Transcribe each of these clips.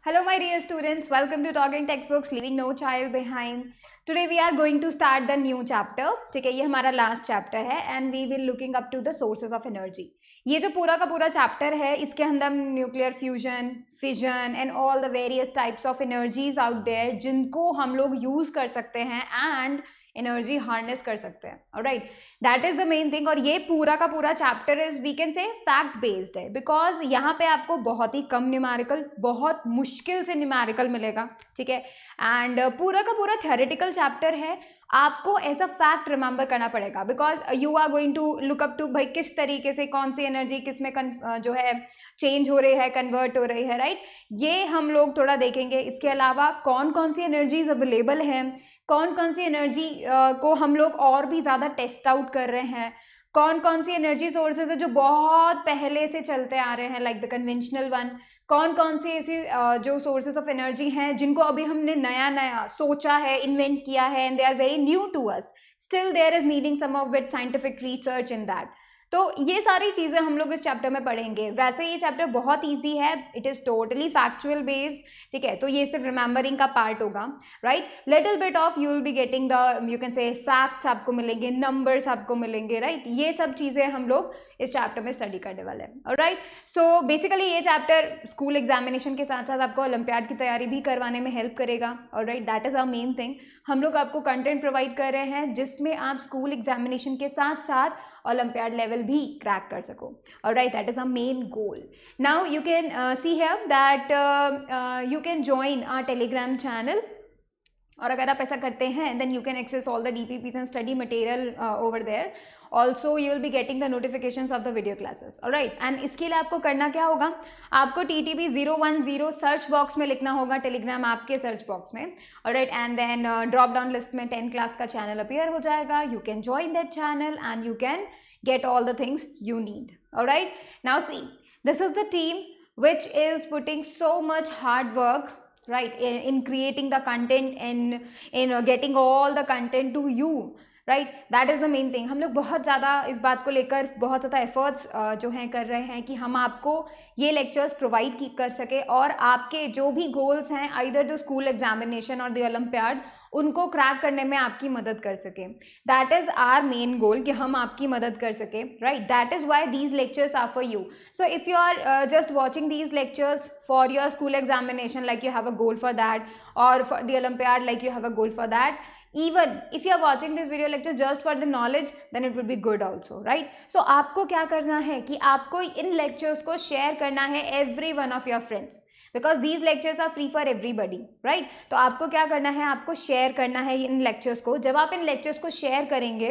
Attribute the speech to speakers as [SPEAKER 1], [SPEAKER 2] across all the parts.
[SPEAKER 1] Hello, my dear students. Welcome to Talking Textbooks, Leaving No Child Behind. Today we are going to start the new chapter. ठीक है, ये हमारा last chapter है and we will looking up to the sources of energy. ये जो पूरा का पूरा चैप्टर है, इसके अंदर हम nuclear fusion, fission and all the various types of energies out there जिनको हम लोग यूज कर सकते हैं एंड एनर्जी हार्नेस कर सकते हैं. Alright, that is the main thing. और ये पूरा का पूरा chapter is we can say fact based है, बिकॉज यहाँ पे आपको बहुत ही कम न्यूमेरिकल, बहुत मुश्किल से न्यूमेरिकल मिलेगा. ठीक है, एंड पूरा का पूरा थ्योरेटिकल चैप्टर है. आपको ऐसा फैक्ट रिमेंबर करना पड़ेगा, because you are going to look up to भाई किस तरीके से कौन सी एनर्जी किस में जो है चेंज हो रही है, कन्वर्ट हो रही है. राइट, ये हम लोग थोड़ा देखेंगे. इसके अलावा कौन कौन सी एनर्जीज अवेलेबल हैं, कौन कौन सी एनर्जी को हम लोग और भी ज़्यादा टेस्ट आउट कर रहे हैं, कौन कौन सी एनर्जी सोर्सेज है जो बहुत पहले से चलते आ रहे हैं लाइक द कन्वेंशनल वन, कौन कौन सी ऐसी जो सोर्सेज ऑफ एनर्जी हैं जिनको अभी हमने नया नया सोचा है, इन्वेंट किया है and they are very new to us. Still there is needing some of with scientific research in that. तो ये सारी चीज़ें हम लोग इस चैप्टर में पढ़ेंगे. वैसे ये चैप्टर बहुत इजी है, it is totally factual based. ठीक है, तो ये सिर्फ रिमेंबरिंग का पार्ट होगा. Right, little bit of you will be getting the you can से फैक्ट्स आपको मिलेंगे, नंबर्स आपको मिलेंगे. राइट, ये सब चीज़ें हम लोग इस चैप्टर में स्टडी करने वाले हैं. ऑलराइट, सो बेसिकली ये चैप्टर स्कूल एग्जामिनेशन के साथ साथ आपको ओलंपियाड की तैयारी भी करवाने में हेल्प करेगा. Alright, that is our main thing. हम लोग आपको कंटेंट प्रोवाइड कर रहे हैं जिसमें आप स्कूल एग्जामिनेशन के साथ साथ ओलंपियाड लेवल भी क्रैक कर सको. Alright, that is our main goal. Now you can see here that you can join our Telegram channel. और अगर आप ऐसा करते हैं then you can access all the DPPs and study material over there. Also you will be getting the notifications of the video classes. Alright, and इसके लिए आपको करना क्या होगा, आपको TTP 010 सर्च बॉक्स में लिखना होगा, टेलीग्राम ऐप के सर्च बॉक्स में. Alright, and then drop down list में 10 क्लास का चैनल अपीयर हो जाएगा. You can join that channel and you can get all the things you need. All right, now see, this is the team which is putting so much hard work, right, in creating the content and in getting all the content to you. Right, that is the main thing. हम लोग बहुत ज़्यादा इस बात को लेकर बहुत ज़्यादा एफर्ट्स जो हैं कर रहे हैं कि हम आपको ये लेक्चर्स प्रोवाइड कर सके और आपके जो भी गोल्स हैं आइदर द स्कूल एग्जामिनेशन और द ओलंपियाड उनको क्रैक करने में आपकी मदद कर सके. That is our main goal कि हम आपकी मदद कर सके. Right, that is why these lectures are for you. So if you are just watching these lectures for your school examination like you have a goal for that, और for the olympiad like you have a goal for that, even if you are watching this video lecture just for the knowledge then it will be good also. right, so आपको क्या करना है कि आपको इन lectures को share करना है every one of your friends because these lectures are free for everybody. right, तो आपको क्या करना है, आपको share करना है इन lectures को. जब आप इन lectures को share करेंगे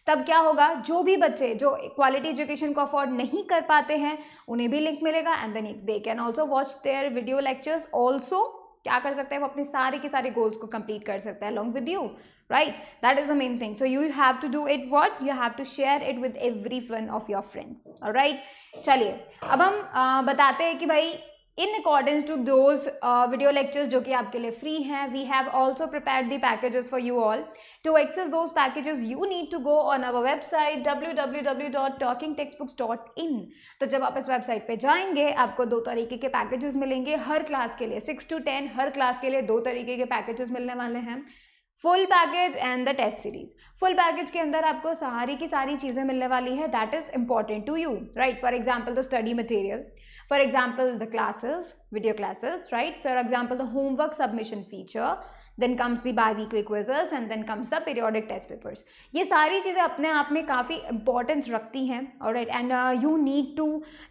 [SPEAKER 1] तब क्या होगा, जो भी बच्चे जो quality education को afford नहीं कर पाते हैं उन्हें भी link मिलेगा and then they can also watch their video lectures. also क्या कर सकते हैं, वो अपने सारे के सारे गोल्स को कंप्लीट कर सकते हैं along with you. right, that is the main thing. so you have to do it, what you have to share it with every one of your friends. all right, चलिए अब हम बताते हैं कि भाई in accordance to those video lectures जो कि आपके लिए free हैं, we have also prepared the packages for you all. To access those packages you need to go on our website www.talkingtextbooks.in. तो जब आप इस वेबसाइट पे जाएंगे आपको दो तरीके के पैकेजेस मिलेंगे हर क्लास के लिए. 6 to 10 हर क्लास के लिए दो तरीके के पैकेजेस मिलने वाले हैं. Full package and the test series. Full package के अंदर आपको सारी की सारी चीज़ें मिलने वाली है that is important to you. Right, for example the study material, for example the classes, video classes. Right, for example the homework submission feature, then comes the bi-weekly quizzes and then comes the periodic test papers. ये सारी चीज़ें अपने आप में काफ़ी importance रखती हैं. alright, and you need to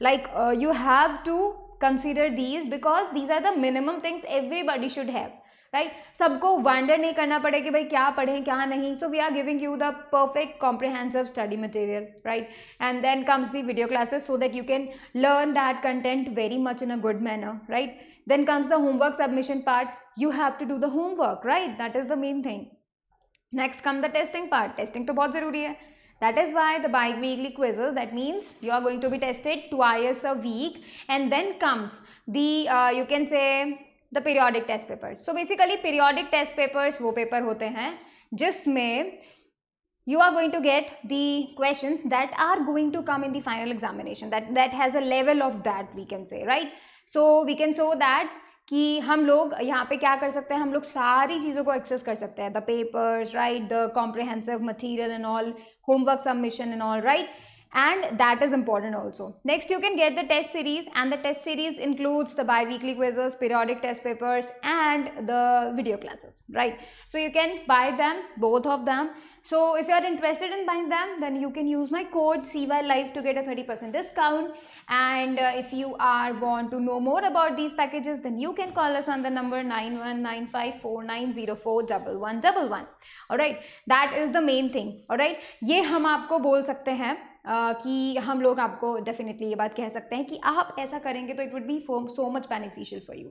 [SPEAKER 1] like you have to consider these because these are the minimum things everybody should have. Right, सबको वंडर नहीं करना पड़े कि भाई क्या पढ़ें क्या नहीं. So we are giving you the perfect comprehensive study material. Right, and then comes the video classes so that you can learn that content very much in a good manner. Right, then comes the homework submission part. you have to do the homework. right, that is the main thing. next come the testing part. testing तो बहुत ज़रूरी है. that is why the bi-weekly quizzes, that means you are going to be tested twice a week. and then comes the you can say the periodic test papers. so basically periodic test papers वो paper होते हैं जिसमें you are going to get the questions that are going to come in the final examination, that has a level of that we can say. right, so we can show that कि हम लोग यहाँ पे क्या कर सकते हैं, हम लोग सारी चीज़ों को एक्सेस कर सकते हैं, the papers, right, the comprehensive material and all, homework submission and all, right? And that is important also. Next, you can get the test series, and the test series includes the bi-weekly quizzes, periodic test papers, and the video classes, right? So you can buy them, both of them. So if you are interested in buying them, then you can use my code CYLIFE to get a 30% discount. And if you are want to know more about these packages, then you can call us on the number 919549041111. Alright, that is the main thing. Alright, ये हम आपको बोल सकते हैं कि हम लोग आपको डेफिनेटली ये बात कह सकते हैं कि आप ऐसा करेंगे तो it would be so much beneficial for you,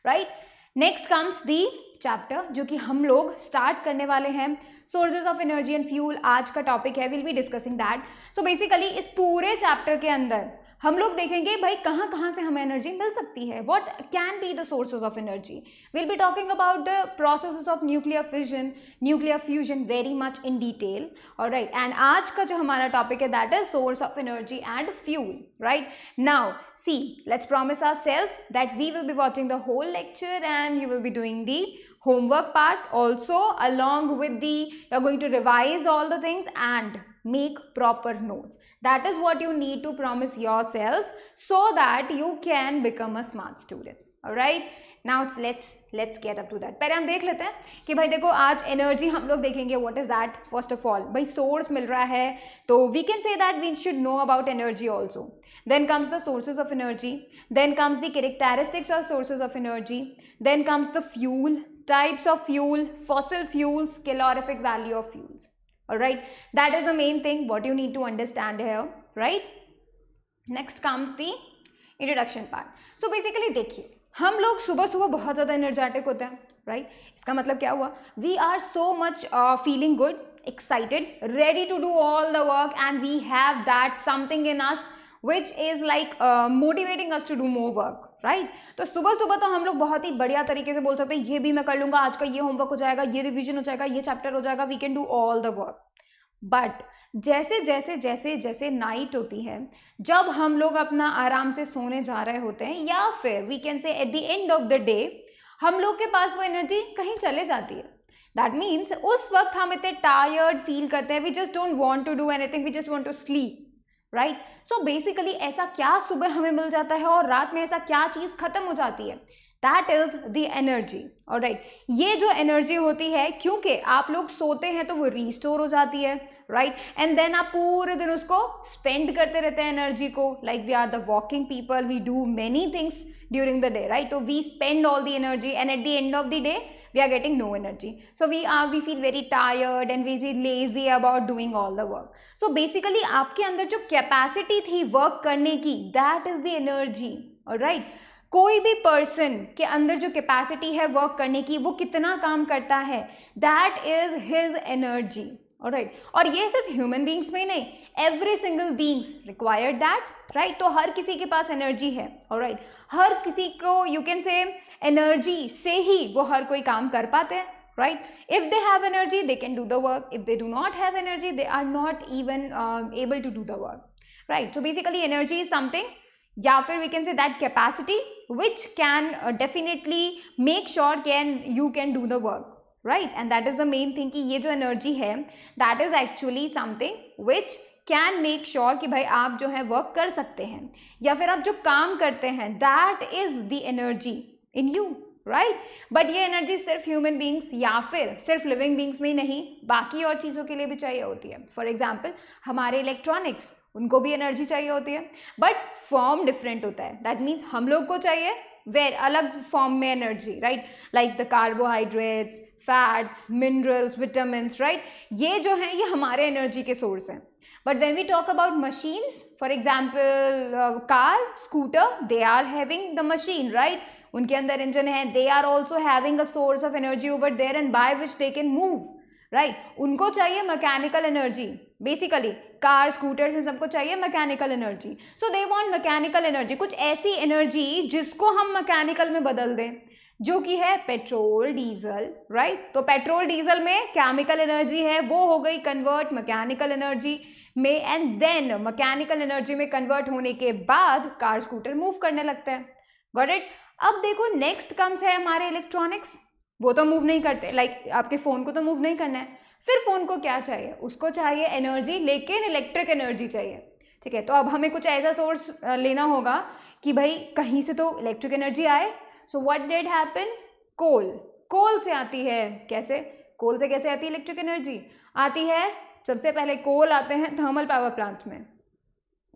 [SPEAKER 1] right? Next comes the chapter जो कि हम लोग स्टार्ट करने वाले हैं, sources of energy and fuel. आज का टॉपिक है, will be discussing that. So basically इस पूरे चैप्टर के अंदर हम लोग देखेंगे भाई कहाँ कहाँ से हमें एनर्जी मिल सकती है, what can be the sources of energy. Will be talking about the processes of nuclear fission, nuclear fusion very much in detail, alright. And आज का जो हमारा टॉपिक है that is source of energy and fuel, right? Now see, let's promise ourselves that we will be watching the whole lecture and you will be doing the homework part also, along with the, you're going to revise all the things and make proper notes. That is what you need to promise yourself so that you can become a smart student. All right, now let's get up to that. पहले हम देख लेते हैं कि भाई देखो आज energy हम लोग देखेंगे, what is that? First of all, भाई सोर्स मिल रहा है तो we can say that we should know about energy also. Then comes the sources of energy, then comes the characteristics of sources of energy, then comes the fuel, types of fuel, fossil fuels, calorific value of fuels. All right, that is the main thing what you need to understand here, right? Next comes the introduction part. So basically देखिए, हम लोग सुबह सुबह बहुत ज़्यादा energetic होते हैं, right? इसका मतलब क्या हुआ? We are so much feeling good, excited, ready to do all the work, and we have that something in us which is like motivating us to do more work, right? तो सुबह सुबह तो हम लोग बहुत ही बढ़िया तरीके से बोल सकते हैं ये भी मैं कर लूँगा, आज का ये होमवर्क हो जाएगा, ये रिवीजन हो जाएगा, ये चैप्टर हो जाएगा, we can do all the work. But जैसे जैसे जैसे जैसे नाइट होती है, जब हम लोग अपना आराम से सोने जा रहे होते हैं, या फिर we can say at the end of the day हम लोग के पास वो एनर्जी कहीं चले जाती है। दैट मीन्स उस वक्त हम इतने टायर्ड फील करते हैं, we just don't want to do anything, we just want to sleep, right? So basically ऐसा क्या सुबह हमें मिल जाता है और रात में ऐसा क्या चीज़ खत्म हो जाती है? That is the energy, alright. ये जो एनर्जी होती है, क्योंकि आप लोग सोते हैं तो वो रिस्टोर हो जाती है, राइट? एंड देन आप पूरे दिन उसको स्पेंड करते रहते हैं एनर्जी को, like we are the walking people, we do many things during the day, right? तो we spend all the energy and at the end of the day we are getting no energy, so we feel very tired and we feel lazy about doing all the work. So basically आपके अंदर जो capacity थी work करने की, that is the energy, alright? कोई भी person के अंदर जो कैपेसिटी है वर्क करने की, वो कितना काम करता है, that is his energy, alright? और ये सिर्फ ह्यूमन बींग्स में नहीं, every single beings required that, right? तो हर किसी के पास एनर्जी है, ऑलराइट? हर किसी को यू कैन से एनर्जी से ही वो हर कोई काम कर पाते हैं, right? If they have energy they can do the work, if they do not have energy they are not even able to do the work, right? So basically energy is something, या फिर we can say that capacity which can definitely make sure you can do the work, right? And that is the main thing कि ये जो energy है that is actually something which can make sure कि भाई आप जो है work कर सकते हैं, या फिर आप जो काम करते हैं that is the energy in you, right? But ये एनर्जी सिर्फ ह्यूमन बींग्स या फिर सिर्फ लिविंग बींग्स में ही नहीं, बाकी और चीज़ों के लिए भी चाहिए होती है। फॉर एग्जाम्पल हमारे इलेक्ट्रॉनिक्स, उनको भी एनर्जी चाहिए होती है, बट फॉर्म डिफरेंट होता है। दैट मीन्स हम लोग को चाहिए अलग फॉर्म में energy, right? Like the carbohydrates, fats, minerals, vitamins, right? ये जो हैं ये हमारे एनर्जी के सोर्स हैं। But when we talk about machines, for example, car, scooter, they are having the machine, right? उनके अंदर इंजन है, they are also having a source of energy over there and by which they can move, right? उनको चाहिए mechanical energy, basically car, scooters इन सबको चाहिए mechanical energy. So they want mechanical energy, कुछ ऐसी एनर्जी जिसको हम मैकेनिकल में बदल दें, जो कि है पेट्रोल, डीजल, राइट? तो पेट्रोल डीजल में केमिकल एनर्जी है, वो हो गई कन्वर्ट मैकेनिकल एनर्जी में, एंड देन मैकेनिकल एनर्जी में कन्वर्ट होने के बाद कार, स्कूटर मूव करने लगता है। Got it? अब देखो नेक्स्ट कम्स है हमारे इलेक्ट्रॉनिक्स, वो तो मूव नहीं करते, लाइक आपके फ़ोन को तो मूव नहीं करना है, फिर फ़ोन को क्या चाहिए, उसको चाहिए एनर्जी, लेकिन इलेक्ट्रिक एनर्जी चाहिए, ठीक है। तो अब हमें कुछ ऐसा सोर्स लेना होगा कि भाई कहीं से तो इलेक्ट्रिक एनर्जी आए। सो व्हाट डिड हैपन, कोल से आती है। कैसे, कोल से कैसे आती है इलेक्ट्रिक एनर्जी, आती है सबसे पहले कोल आते हैं थर्मल पावर प्लांट में,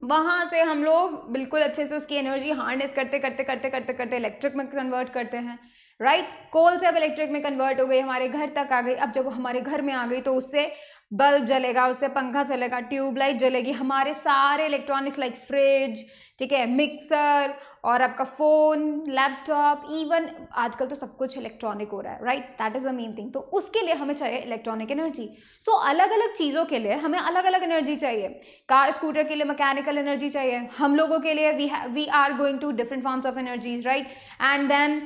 [SPEAKER 1] वहाँ से हम लोग बिल्कुल अच्छे से उसकी एनर्जी हार्नेस करते करते करते करते करते इलेक्ट्रिक में कन्वर्ट करते हैं, राइट। कोल से अब इलेक्ट्रिक में कन्वर्ट हो गई, हमारे घर तक आ गई। अब जब वो हमारे घर में आ गई तो उससे बल्ब जलेगा, उससे पंखा चलेगा, ट्यूबलाइट जलेगी, हमारे सारे इलेक्ट्रॉनिक्स लाइक फ्रिज, ठीक है, मिक्सर और आपका फ़ोन, लैपटॉप, इवन आजकल तो सब कुछ इलेक्ट्रॉनिक हो रहा है, right. That is the main thing. तो उसके लिए हमें चाहिए इलेक्ट्रॉनिक एनर्जी। सो अलग अलग चीज़ों के लिए हमें अलग अलग एनर्जी चाहिए। कार स्कूटर के लिए मैकेनिकल एनर्जी चाहिए, हम लोगों के लिए we are going to different forms of energies, right. And then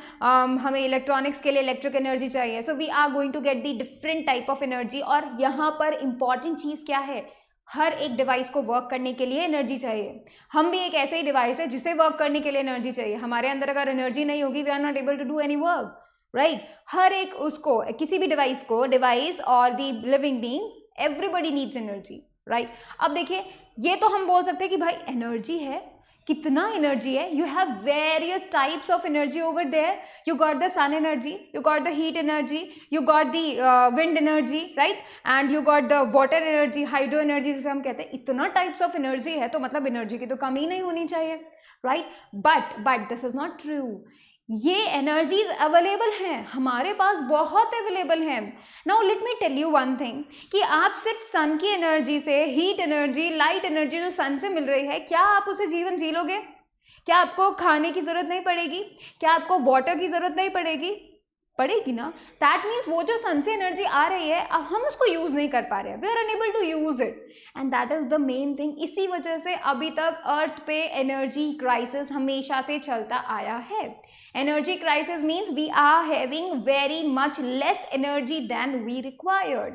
[SPEAKER 1] हमें इलेक्ट्रॉनिक्स के लिए इलेक्ट्रिक एनर्जी चाहिए। So we are going to get the different type of energy. और यहाँ पर इंपॉर्टेंट चीज़ क्या है, हर एक डिवाइस को वर्क करने के लिए एनर्जी चाहिए। हम भी एक ऐसे ही डिवाइस है जिसे वर्क करने के लिए एनर्जी चाहिए। हमारे अंदर अगर एनर्जी नहीं होगी, we are not able to do any work, right. हर एक उसको, किसी भी डिवाइस को, डिवाइस और the living being, everybody needs energy, right. अब देखिए, ये तो हम बोल सकते हैं कि भाई एनर्जी है, कितना एनर्जी है, you have various types of energy over there, you got the sun energy, you got the heat energy, you got the wind energy, right, and you got the water energy, hydro energy जिसे हम कहते हैं। इतना types of energy है तो मतलब energy की तो कमी नहीं होनी चाहिए, right. But this is not true. ये एनर्जीज अवेलेबल हैं, हमारे पास बहुत अवेलेबल हैं। Now let me tell you one thing, कि आप सिर्फ सन की एनर्जी से, हीट एनर्जी, लाइट एनर्जी जो सन से मिल रही है, क्या आप उसे जीवन जी लोगे? क्या आपको खाने की ज़रूरत नहीं पड़ेगी? क्या आपको वाटर की ज़रूरत नहीं पड़ेगी? पड़ेगी ना। दैट मीन्स वो जो सन से एनर्जी आ रही है, अब हम उसको यूज़ नहीं कर पा रहे हैं, we are unable to use it, and that is the main thing. इसी वजह से अभी तक अर्थ पे एनर्जी क्राइसिस हमेशा से चलता आया है। Energy crisis means we are having very much less energy than we required.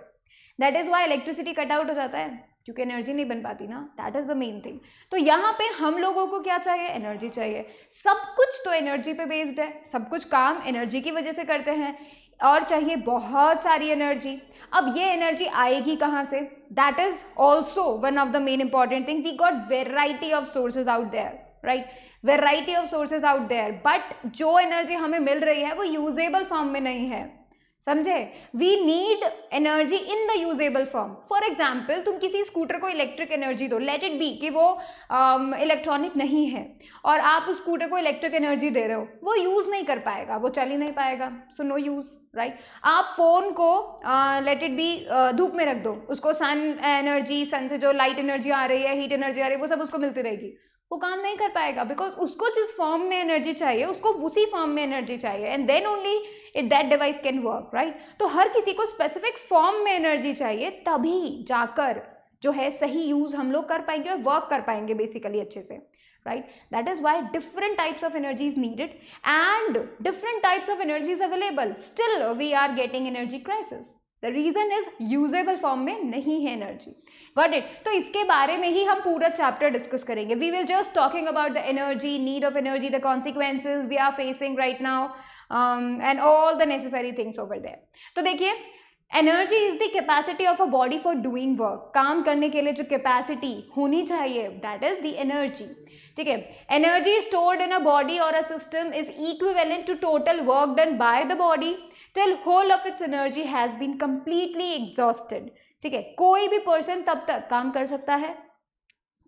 [SPEAKER 1] That is why electricity cut out हो जाता है, क्योंकि एनर्जी नहीं बन पाती ना। That is the main thing. तो यहाँ पे हम लोगों को क्या चाहिए, एनर्जी चाहिए। सब कुछ तो एनर्जी पे बेस्ड है, सब कुछ काम एनर्जी की वजह से करते हैं, और चाहिए बहुत सारी एनर्जी। अब ये एनर्जी आएगी कहाँ से, that is also one of the main important thing. We got variety of sources out there, right, variety of sources out there, but जो एनर्जी हमें मिल रही है वो यूजेबल फॉर्म में नहीं है, समझे। We need energy in the usable form. For example, तुम किसी स्कूटर को इलेक्ट्रिक एनर्जी दो, लेट इट बी कि वो इलेक्ट्रॉनिक नहीं है, और आप उस स्कूटर को इलेक्ट्रिक एनर्जी दे रहे हो, वो यूज़ नहीं कर पाएगा, वो चल ही नहीं पाएगा, सो नो यूज़, राइट। आप फ़ोन को लेट इट बी धूप में रख दो, उसको सन एनर्जी, सन से जो लाइट एनर्जी आ रही है, हीट एनर्जी आ रही है, वो सब उसको मिलती रहेगी, वो काम नहीं कर पाएगा, बिकॉज उसको जिस फॉर्म में एनर्जी चाहिए, उसको उसी फॉर्म में एनर्जी चाहिए, and then only it that device can work, right. तो हर किसी को स्पेसिफिक फॉर्म में एनर्जी चाहिए, तभी जाकर जो है सही यूज हम लोग कर पाएंगे और वर्क कर पाएंगे बेसिकली अच्छे से, right. That is why different types of energy is needed and different types of energy is available, still we are getting energy crisis. The reason is usable form में नहीं है एनर्जी, गॉट इट। तो इसके बारे में ही हम पूरा चैप्टर डिस्कस करेंगे। We will just talking about the energy, need of energy, the consequences we are facing right now, and all the necessary things over there. तो देखिए, energy is the capacity of a body for doing work. काम करने के लिए जो capacity होनी चाहिए, that is the energy, ठीक है। Energy stored in a body और a system is equivalent to total work done by the body till whole of its energy has been completely exhausted, ठीक है। कोई भी पर्सन तब तक काम कर सकता है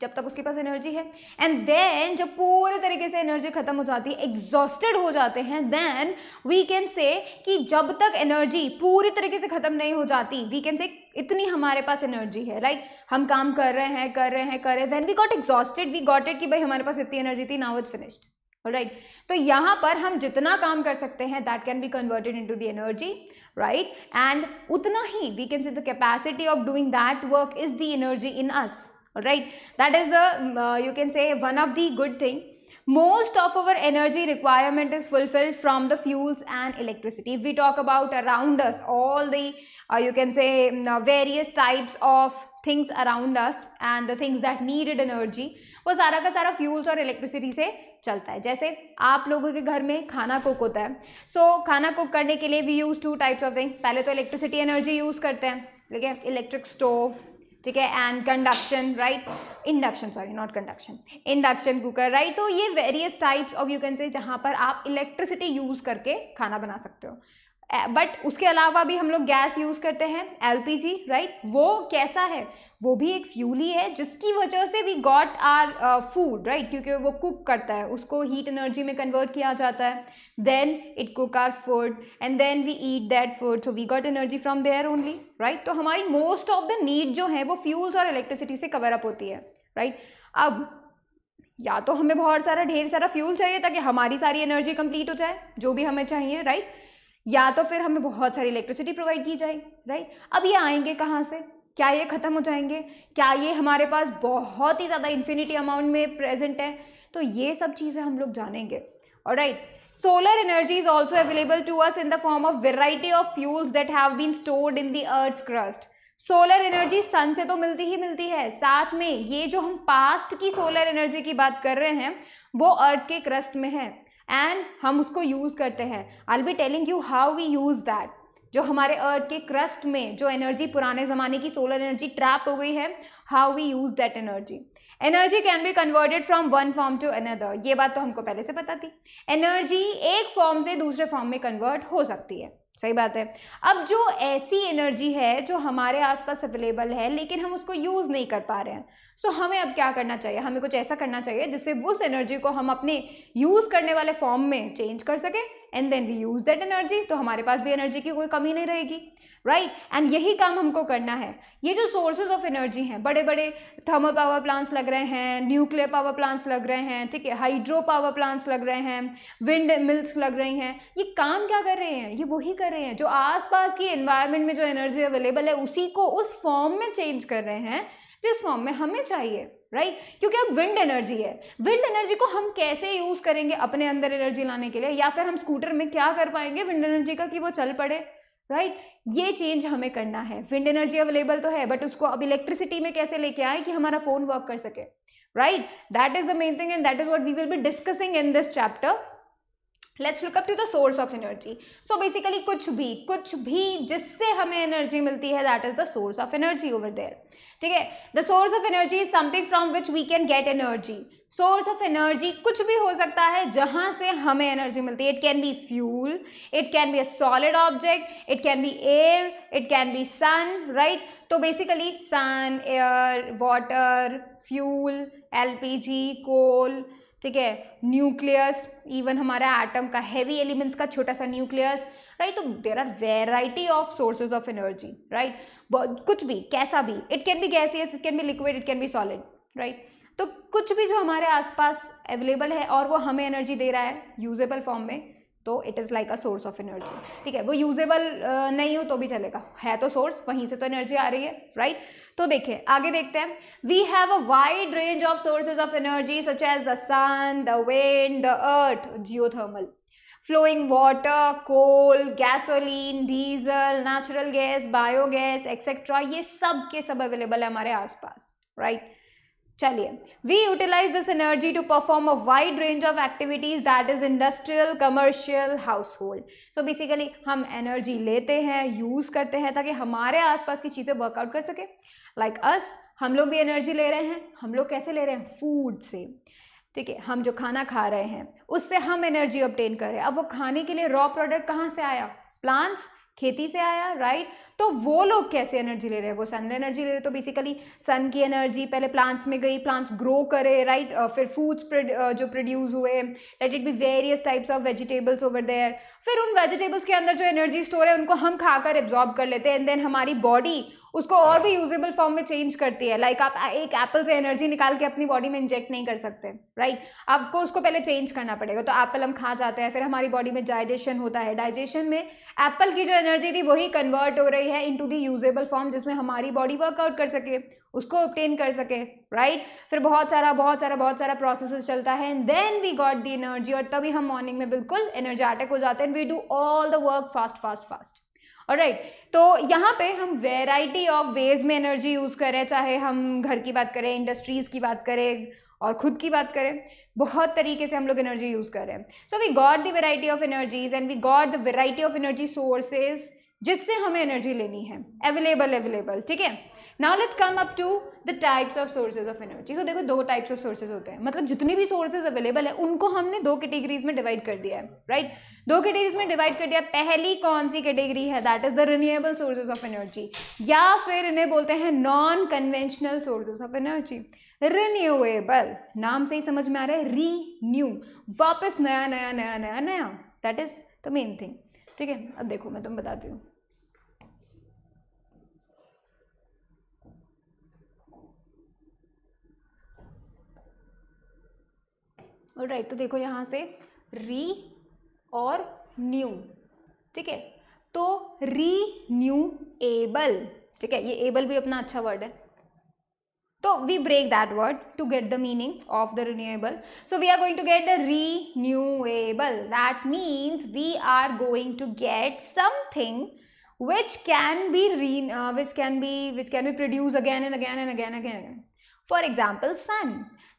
[SPEAKER 1] जब तक उसके पास एनर्जी है, एंड देन जब पूरे तरीके से एनर्जी खत्म हो जाती है, एग्जॉस्टेड हो जाते हैं, देन वी कैन से कि जब तक एनर्जी पूरी तरीके से खत्म नहीं हो जाती, वी कैन से इतनी हमारे पास एनर्जी है, लाइक हम काम कर रहे हैं, when we got exhausted we got it कि भाई हमारे पास इतनी एनर्जी थी, नाउ इट्स फिनिश्ड, राइट। तो यहाँ पर हम जितना काम कर सकते हैं, that can be converted into the energy, right, and उतना ही we can say the capacity of doing that work is the energy in us, right, that is the you can say one of the good thing. Most of our energy requirement is fulfilled from the fuels and electricity. If we talk about around us, all the you can say various types of things around us and the things that needed energy, वो सारा का सारा fuels और electricity से चलता है। जैसे आप लोगों के घर में खाना कुक होता है, सो खाना कुक करने के लिए we use 2 types of thing. पहले तो इलेक्ट्रिसिटी एनर्जी यूज़ करते हैं, ठीक है, इलेक्ट्रिक स्टोव, ठीक है, and conduction, right, induction, sorry not conduction, induction cooker, right. तो ये various types of you can से जहाँ पर आप इलेक्ट्रिसिटी यूज़ करके खाना बना सकते हो। बट उसके अलावा भी हम लोग गैस यूज़ करते हैं, एलपीजी, राइट। वो कैसा है, वो भी एक फ्यूल ही है जिसकी वजह से we got our food, right, क्योंकि वो कुक करता है, उसको हीट एनर्जी में कन्वर्ट किया जाता है, then it cook our food and then we eat that food, so we got energy from there only, right. तो हमारी मोस्ट ऑफ द नीड जो है वो फ्यूल्स और इलेक्ट्रिसिटी से कवर अप होती है, राइट। अब या तो हमें बहुत सारा ढेर सारा फ्यूल चाहिए ताकि हमारी सारी एनर्जी कंप्लीट हो जाए जो भी हमें चाहिए, राइट, या तो फिर हमें बहुत सारी इलेक्ट्रिसिटी प्रोवाइड की जाए, राइट। अब ये आएंगे कहाँ से, क्या ये ख़त्म हो जाएंगे, क्या ये हमारे पास बहुत ही ज़्यादा इन्फिनिटी अमाउंट में प्रेजेंट है, तो ये सब चीज़ें हम लोग जानेंगे, alright. Solar energy is also available to us in the form of variety of fuels that have been stored in the earth's crust. Solar energy sun से तो मिलती ही मिलती है, साथ में ये जो हम पास्ट की सोलर एनर्जी की बात कर रहे हैं वो अर्थ के क्रस्ट में है एंड हम उसको यूज़ करते हैं। I will be telling you how we use that. जो हमारे अर्थ के क्रस्ट में जो एनर्जी पुराने ज़माने की सोलर एनर्जी ट्रैप हो गई है, how we use that energy. Energy can be converted from one form to another, ये बात तो हमको पहले से पता थी। एनर्जी एक फॉर्म से दूसरे फॉर्म में कन्वर्ट हो सकती है, सही बात है। अब जो ऐसी एनर्जी है जो हमारे आसपास अवेलेबल है लेकिन हम उसको यूज़ नहीं कर पा रहे हैं, सो हमें अब क्या करना चाहिए, हमें कुछ ऐसा करना चाहिए जिससे उस एनर्जी को हम अपने यूज़ करने वाले फॉर्म में चेंज कर सकें and then we use that energy, तो हमारे पास भी एनर्जी की कोई कमी नहीं रहेगी, राइट। एंड यही काम हमको करना है। ये जो सोर्सेज ऑफ एनर्जी हैं, बड़े बड़े थर्मल पावर प्लांट्स लग रहे हैं, न्यूक्लियर पावर प्लांट्स लग रहे हैं, ठीक है, हाइड्रो पावर प्लांट्स लग रहे हैं, विंड मिल्स लग रही हैं, ये काम क्या कर रहे हैं, ये वही कर रहे हैं जो आसपास की एनवायरनमेंट में जो एनर्जी अवेलेबल है उसी को उस फॉर्म में चेंज कर रहे हैं जिस फॉर्म में हमें चाहिए, राइट। क्योंकि अब विंड एनर्जी है, विंड एनर्जी को हम कैसे यूज़ करेंगे अपने अंदर एनर्जी लाने के लिए, या फिर हम स्कूटर में क्या कर पाएंगे विंड एनर्जी का कि वो चल पड़े, राइट। ये चेंज हमें करना है। विंड एनर्जी अवेलेबल तो है बट उसको अब इलेक्ट्रिसिटी में कैसे लेके आए कि हमारा फोन वर्क कर सके, right. That is the main thing and that is what we will be discussing in this chapter. Let's look up to the source of energy. So basically कुछ भी जिससे हमें एनर्जी मिलती है that is the source of energy over there, ठीक है। The source of energy is something from which we can get energy. Source of energy कुछ भी हो सकता है जहां से हमें एनर्जी मिलती है। It can be fuel, it can be a solid object, it can be air, it can be sun, right. So basically sun, air, water, fuel, LPG, coal, ठीक है, न्यूक्लियस, इवन हमारा एटम का heavy elements का छोटा सा nucleus, right. तो there are variety of sources of energy, right. कुछ भी, कैसा भी, it can be gaseous, it can be liquid, it can be solid, right. तो कुछ भी जो हमारे आसपास अवेलेबल है और वो हमें एनर्जी दे रहा है यूजेबल फॉर्म में, तो it is like a source of energy, ठीक है। वो यूजेबल नहीं हो तो भी चलेगा, है तो सोर्स, वहीं से तो एनर्जी आ रही है, राइट। तो देखिए आगे देखते हैं। We have a wide range of sources of energy such as the sun, the wind, the earth, geothermal, flowing water, coal, gasoline, diesel, natural gas, biogas etcetera, ये सब के सब अवेलेबल है हमारे आसपास, राइट। चलिए, we utilize this energy to perform a wide range of activities that is industrial, commercial, household. So basically हम energy लेते हैं, यूज करते हैं ताकि हमारे आसपास की चीज़ें वर्कआउट कर सके। लाइक अस, हम लोग भी एनर्जी ले रहे हैं। हम लोग कैसे ले रहे हैं? फूड से, ठीक है। हम जो खाना खा रहे हैं उससे हम एनर्जी ऑब्टेन कर रहे हैं। अब वो खाने के लिए रॉ प्रोडक्ट कहाँ से आया? प्लांट्स, खेती से आया, राइट। तो वो लोग कैसे एनर्जी ले रहे हैं? वो सन एनर्जी ले रहे हैं। तो बेसिकली सन की एनर्जी पहले प्लांट्स में गई, प्लांट्स ग्रो करे, राइट। फिर फूड्स जो प्रोड्यूस हुए, let it be various types of vegetables over there. फिर उन वेजिटेबल्स के अंदर जो एनर्जी स्टोर है उनको हम खाकर एब्जॉर्ब कर लेते हैं एंड देन हमारी बॉडी उसको और भी यूजेबल फॉर्म में चेंज करती है। लाइक आप एक एप्पल से एनर्जी निकाल के अपनी बॉडी में इंजेक्ट नहीं कर सकते, राइट। आपको उसको पहले चेंज करना पड़ेगा। तो एप्पल हम खा जाते हैं, फिर हमारी बॉडी में डाइजेशन होता है। डाइजेशन में एप्पल की जो एनर्जी थी वही कन्वर्ट हो रही है इनटू दी यूजेबल फॉर्म जिसमें हमारी बॉडी वर्कआउट कर सके, उसको ऑब्टेन कर सके, राइट। फिर बहुत सारा प्रोसेस चलता है and then we got the energy. और तभी हम मॉर्निंग में बिल्कुल एनर्जेटिक हो जाते हैं। We do all the work fast. Alright, तो यहाँ पे हम वेराइटी ऑफ वेज में एनर्जी यूज़ करें, चाहे हम घर की बात करें, इंडस्ट्रीज़ की बात करें, और खुद की बात करें, बहुत तरीके से हम लोग एनर्जी यूज कर रहे हैं. So we got the variety of energies and we got the variety of energy sources जिससे हमें एनर्जी लेनी है, अवेलेबल. ठीक है. Now let's come up to the types of sources of energy. So देखो, दो टाइप्स ऑफ सोर्सेज होते हैं, मतलब जितने भी सोर्सेज अवेलेबल है उनको हमने दो कैटेगरीज में डिवाइड कर दिया है, राइट. दो कैटेगरीज में डिवाइड कर दिया. पहली कौन सी कैटेगरी है? That is the renewable sources of energy, या फिर इन्हें बोलते हैं non conventional sources of energy. Renewable, नाम से ही समझ में आ रहा है, रीन्यू, वापस नया नया नया नया नया. That is the main thing. ठीक है. अब देखो मैं तुम्हें बताती हूँ. ऑलराइट, तो देखो यहाँ से री और न्यू. ठीक है. तो रीन्यूएबल, ठीक है, ये एबल भी अपना अच्छा वर्ड है. तो we break that word to get the meaning of the renewable. So we are going to get the renewable. That means we are going to get something which can be produced again and again. For example,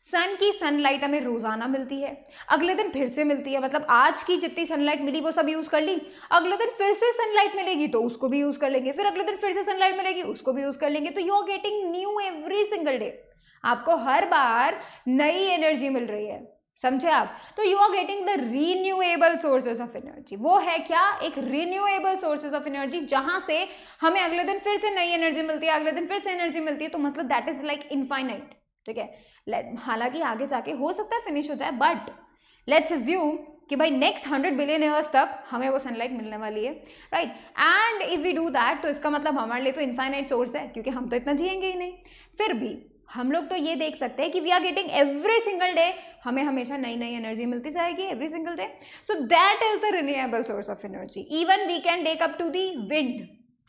[SPEAKER 1] sun की sunlight हमें रोजाना मिलती है, अगले दिन फिर से मिलती है. मतलब आज की जितनी सनलाइट मिली वो सब यूज कर ली, अगले दिन फिर से सनलाइट मिलेगी तो उसको भी यूज कर लेंगे, फिर अगले दिन फिर से सनलाइट मिलेगी उसको भी यूज कर लेंगे. तो you are getting new every single day. आपको हर बार नई एनर्जी मिल रही है, समझे आप. तो you are getting the renewable sources of energy. वो है क्या? एक रीन्यूएबल सोर्सेज ऑफ एनर्जी, जहां से हमें अगले दिन फिर से नई एनर्जी मिलती है, अगले दिन फिर से एनर्जी मिलती है. तो मतलब दैट इज लाइक इनफाइनाइट. ठीक है. हालांकि आगे जाके हो सकता है फिनिश हो जाए, बट लेट्स अज्यूम कि भाई नेक्स्ट 100 बिलियन ईयर्स तक हमें वो सनलाइट मिलने वाली है, right. And if we do that, तो इसका मतलब हमारे लिए तो इनफाइनाइट सोर्स है, क्योंकि हम तो इतना जिएंगे ही नहीं. फिर भी हम लोग तो ये देख सकते हैं कि we are getting every single day, हमें हमेशा नई नई एनर्जी मिलती जाएगी every single day. So that is the renewable source of energy. Even we can take up to the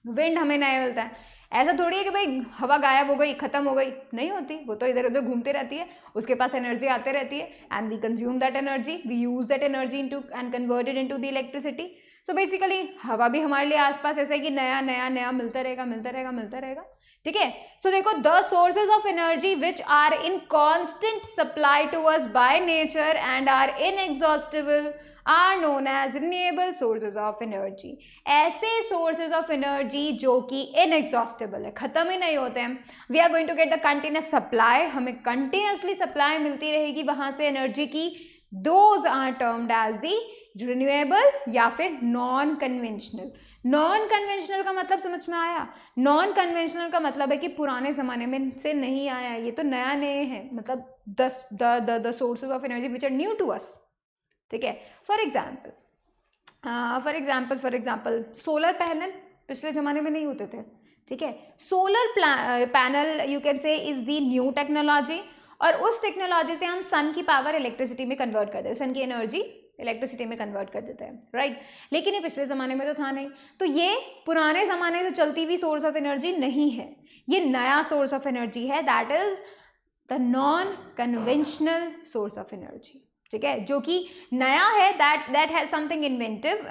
[SPEAKER 1] wind हमें नया मिलता है. ऐसा थोड़ी है कि भाई हवा गायब हो गई, खत्म हो गई, नहीं होती. वो तो इधर उधर घूमती रहती है, उसके पास एनर्जी आते रहती है, and we consume that energy, we use that energy into and convert it into the electricity. So basically हवा भी हमारे लिए आसपास ऐसा है कि नया नया नया मिलता रहेगा. ठीक है. सो देखो, the sources of energy which are in constant supply to us by nature and are inexhaustible are known as renewable sources of energy. ऐसे सोर्सेज ऑफ एनर्जी जो कि इनएग्जॉस्टिबल है, खत्म ही नहीं होते हैं. We are going to get the continuous supply, हमें कंटिन्यूसली सप्लाई मिलती रहेगी वहां से एनर्जी की. Those are termed as the renewable या फिर नॉन कन्वेंशनल. नॉन कन्वेंशनल का मतलब समझ में आया? नॉन कन्वेंशनल का मतलब है कि पुराने जमाने में से नहीं आया, ये तो नया नए हैं, मतलब the sources of energy which are new to us. ठीक है. फॉर एग्जाम्पल सोलर पैनल पिछले जमाने में नहीं होते थे. ठीक है. सोलर पैनल यू कैन से इज द न्यू टेक्नोलॉजी, और उस टेक्नोलॉजी से हम सन की पावर इलेक्ट्रिसिटी में कन्वर्ट कर देते हैं, सन की एनर्जी इलेक्ट्रिसिटी में कन्वर्ट कर देते हैं, राइट. लेकिन ये पिछले ज़माने में तो था नहीं. तो ये पुराने ज़माने से चलती हुई सोर्स ऑफ एनर्जी नहीं है, ये नया सोर्स ऑफ एनर्जी है. That is the non conventional source of energy. ठीक है. जो कि नया है, that has something inventive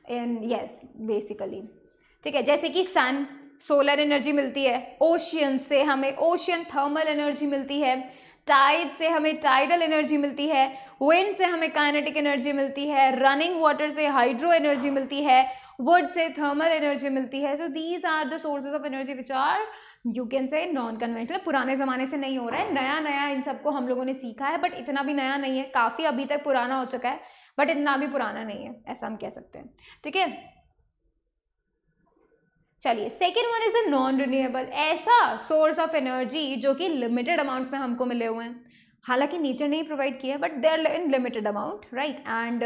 [SPEAKER 1] in yes basically. ठीक है. जैसे कि सन, सोलर एनर्जी मिलती है, ओशियन से हमें ओशियन थर्मल एनर्जी मिलती है, टाइड से हमें टाइडल एनर्जी मिलती है, विंड से हमें काइनेटिक एनर्जी मिलती है, रनिंग वाटर से हाइड्रो एनर्जी मिलती है, वुड से थर्मल एनर्जी मिलती है. So these are the sources of energy which are you can say non conventional. पुराने ज़माने से नहीं हो रहा है, नया नया इन सबको हम लोगों ने सीखा है, बट इतना भी नया नहीं है, काफ़ी अभी तक पुराना हो चुका है, बट इतना भी पुराना नहीं है, ऐसा हम कह सकते हैं. ठीक है. चलिए, second one is a non renewable. ऐसा सोर्स ऑफ एनर्जी जो कि लिमिटेड अमाउंट में हमको मिले हुए हैं, हालांकि नेचर ने ही प्रोवाइड किया है, but they are in limited amount, right. And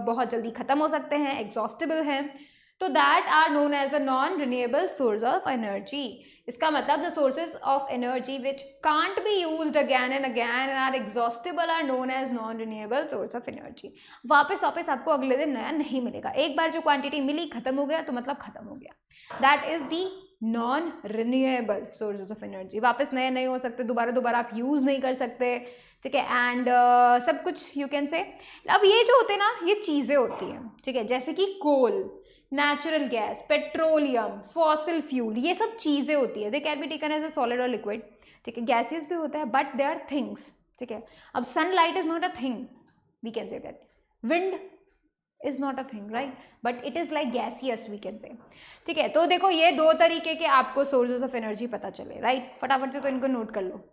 [SPEAKER 1] बहुत जल्दी खत्म हो सकते हैं, एग्जॉस्टिबल हैं. तो that are known as a non renewable source of energy. इसका मतलब the sources of energy which can't be used again and again are exhaustible are known as non renewable source of energy. वापस आपको अगले दिन नया नहीं मिलेगा. एक बार जो क्वांटिटी मिली, खत्म हो गया, तो मतलब खत्म हो गया. That is the non renewable sources of energy. वापस नए नहीं हो सकते, दोबारा आप यूज नहीं कर सकते. ठीक है. एंड सब कुछ यू कैन से. अब ये जो होते हैं ना, ये चीजें होती हैं, ठीक है, जैसे कि coal, natural gas, petroleum, fossil fuel, ये सब चीजें होती है. They can be taken as a solid और लिक्विड. ठीक है, गैसेस भी होता है बट दे आर थिंग्स, ठीक है। अब sunlight is not a thing, we can say that, wind is not a thing, right, but it is like gaseous, we can say, ठीक है। तो देखो ये दो तरीके के आपको सोर्सेज ऑफ एनर्जी पता चले, राइट, फटाफट से तो इनको नोट कर लो।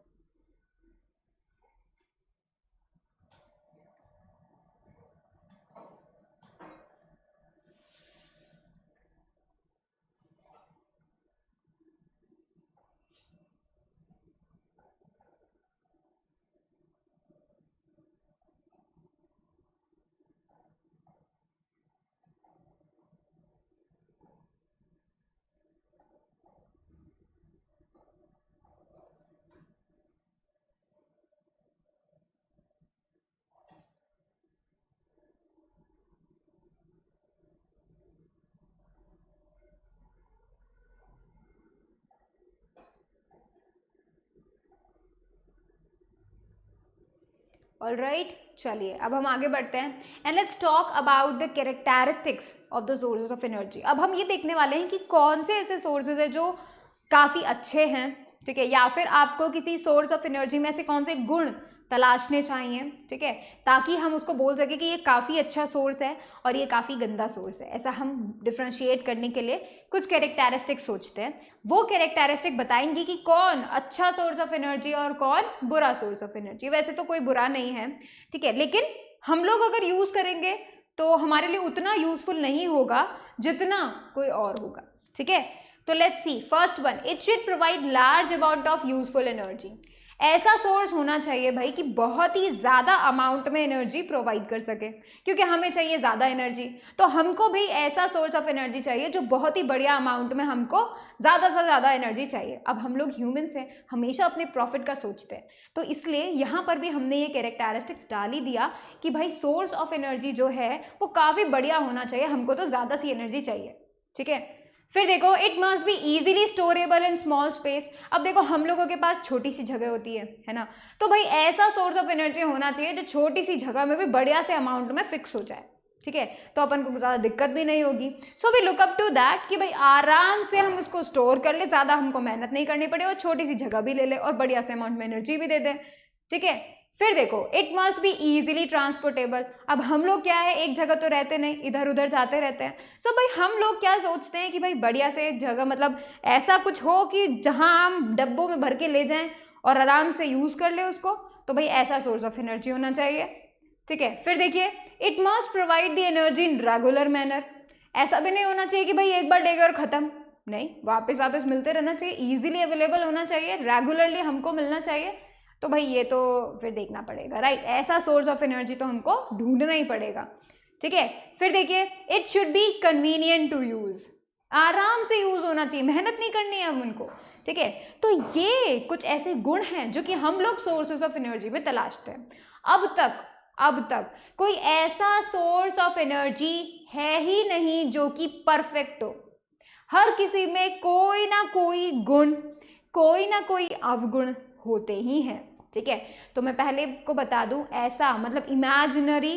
[SPEAKER 1] ऑल राइट, चलिए अब हम आगे बढ़ते हैं and let's talk about the characteristics of the sources of energy. अब हम ये देखने वाले हैं कि कौन से ऐसे सोर्सेज है जो काफ़ी अच्छे हैं, ठीक है, या फिर आपको किसी सोर्स ऑफ एनर्जी में ऐसे कौन से गुण तलाशने चाहिए, ठीक है, ताकि हम उसको बोल सके कि ये काफ़ी अच्छा सोर्स है और ये काफ़ी गंदा सोर्स है। ऐसा हम डिफ्रेंशिएट करने के लिए कुछ कैरेक्टरिस्टिक सोचते हैं। वो कैरेक्टरिस्टिक बताएंगे कि कौन अच्छा सोर्स ऑफ एनर्जी और कौन बुरा सोर्स ऑफ एनर्जी। वैसे तो कोई बुरा नहीं है, ठीक है, लेकिन हम लोग अगर यूज़ करेंगे तो हमारे लिए उतना यूजफुल नहीं होगा जितना कोई और होगा, ठीक है। तो let's see first one, it should provide large amount of useful energy. ऐसा सोर्स होना चाहिए भाई कि बहुत ही ज़्यादा अमाउंट में एनर्जी प्रोवाइड कर सके, क्योंकि हमें चाहिए ज़्यादा एनर्जी, तो हमको भी ऐसा सोर्स ऑफ एनर्जी चाहिए जो बहुत ही बढ़िया अमाउंट में हमको ज़्यादा से ज़्यादा एनर्जी चाहिए। अब हम लोग ह्यूमन्स हैं, हमेशा अपने प्रॉफिट का सोचते हैं, तो इसलिए यहाँ पर भी हमने ये कैरेक्टरिस्टिक्स डाल ही दिया कि भाई सोर्स ऑफ एनर्जी जो है वो काफ़ी बढ़िया होना चाहिए, हमको तो ज़्यादा सी एनर्जी चाहिए, ठीक है। फिर देखो it must be easily storable in small space. अब देखो हम लोगों के पास छोटी सी जगह होती है ना, तो भाई ऐसा सोर्स ऑफ एनर्जी होना चाहिए जो छोटी सी जगह में भी बढ़िया से अमाउंट में फिक्स हो जाए, ठीक है, तो अपन को ज़्यादा दिक्कत भी नहीं होगी। So we look up to that कि भाई आराम से हम उसको स्टोर कर ले, ज़्यादा हमको मेहनत नहीं करनी पड़े और छोटी सी जगह भी ले ले और बढ़िया से अमाउंट में एनर्जी भी दे दे, ठीक है। फिर देखो it must be easily transportable. अब हम लोग क्या है, एक जगह तो रहते नहीं, इधर उधर जाते रहते हैं, तो भाई हम लोग क्या सोचते हैं कि भाई बढ़िया से जगह, मतलब ऐसा कुछ हो कि जहां हम डब्बों में भर के ले जाएं और आराम से यूज़ कर ले उसको, तो भाई ऐसा सोर्स ऑफ एनर्जी होना चाहिए, ठीक है। फिर देखिए it must provide the energy in regular manner. ऐसा भी नहीं होना चाहिए कि भाई एक बार देंगे और ख़त्म, नहीं, वापस वापस मिलते रहना चाहिए, ईजिली अवेलेबल होना चाहिए, रेगुलरली हमको मिलना चाहिए, तो भाई ये तो फिर देखना पड़ेगा, राइट, ऐसा सोर्स ऑफ एनर्जी तो हमको ढूंढना ही पड़ेगा, ठीक है। फिर देखिए it should be convenient to use, आराम से यूज़ होना चाहिए, मेहनत नहीं करनी है हम उनको, ठीक है। तो ये कुछ ऐसे गुण हैं जो कि हम लोग सोर्सेज ऑफ एनर्जी में तलाशते हैं। अब तक कोई ऐसा सोर्स ऑफ एनर्जी है ही नहीं जो कि परफेक्ट हो। हर किसी में कोई ना कोई गुण, कोई ना कोई अवगुण होते ही हैं, ठीक है। तो मैं पहले को बता दूं, ऐसा मतलब इमेजिनरी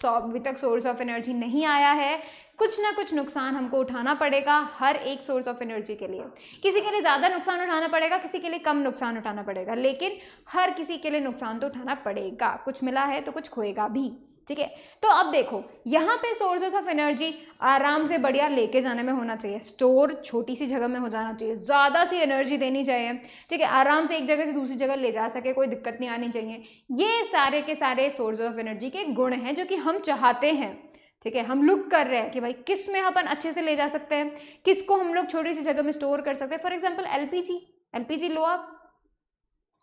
[SPEAKER 1] अभी तक सोर्स ऑफ एनर्जी नहीं आया है। कुछ ना कुछ नुकसान हमको उठाना पड़ेगा हर एक सोर्स ऑफ एनर्जी के लिए। किसी के लिए ज़्यादा नुकसान उठाना पड़ेगा, किसी के लिए कम नुकसान उठाना पड़ेगा, लेकिन हर किसी के लिए नुकसान तो उठाना पड़ेगा। कुछ मिला है तो कुछ खोएगा भी, ठीक है। तो अब देखो यहाँ पे सोर्सेस ऑफ एनर्जी आराम से बढ़िया लेके जाने में होना चाहिए, स्टोर छोटी सी जगह में हो जाना चाहिए, ज़्यादा सी एनर्जी देनी चाहिए, ठीक है, आराम से एक जगह से दूसरी जगह ले जा सके, कोई दिक्कत नहीं आनी चाहिए। ये सारे के सारे सोर्स ऑफ एनर्जी के गुण हैं जो कि हम चाहते हैं, ठीक है। हम लुक कर रहे हैं कि भाई किस में अपन अच्छे से ले जा सकते हैं, किसको हम लोग छोटी सी जगह में स्टोर कर सकते हैं। फॉर एग्जाम्पल एलपीजी लो आप,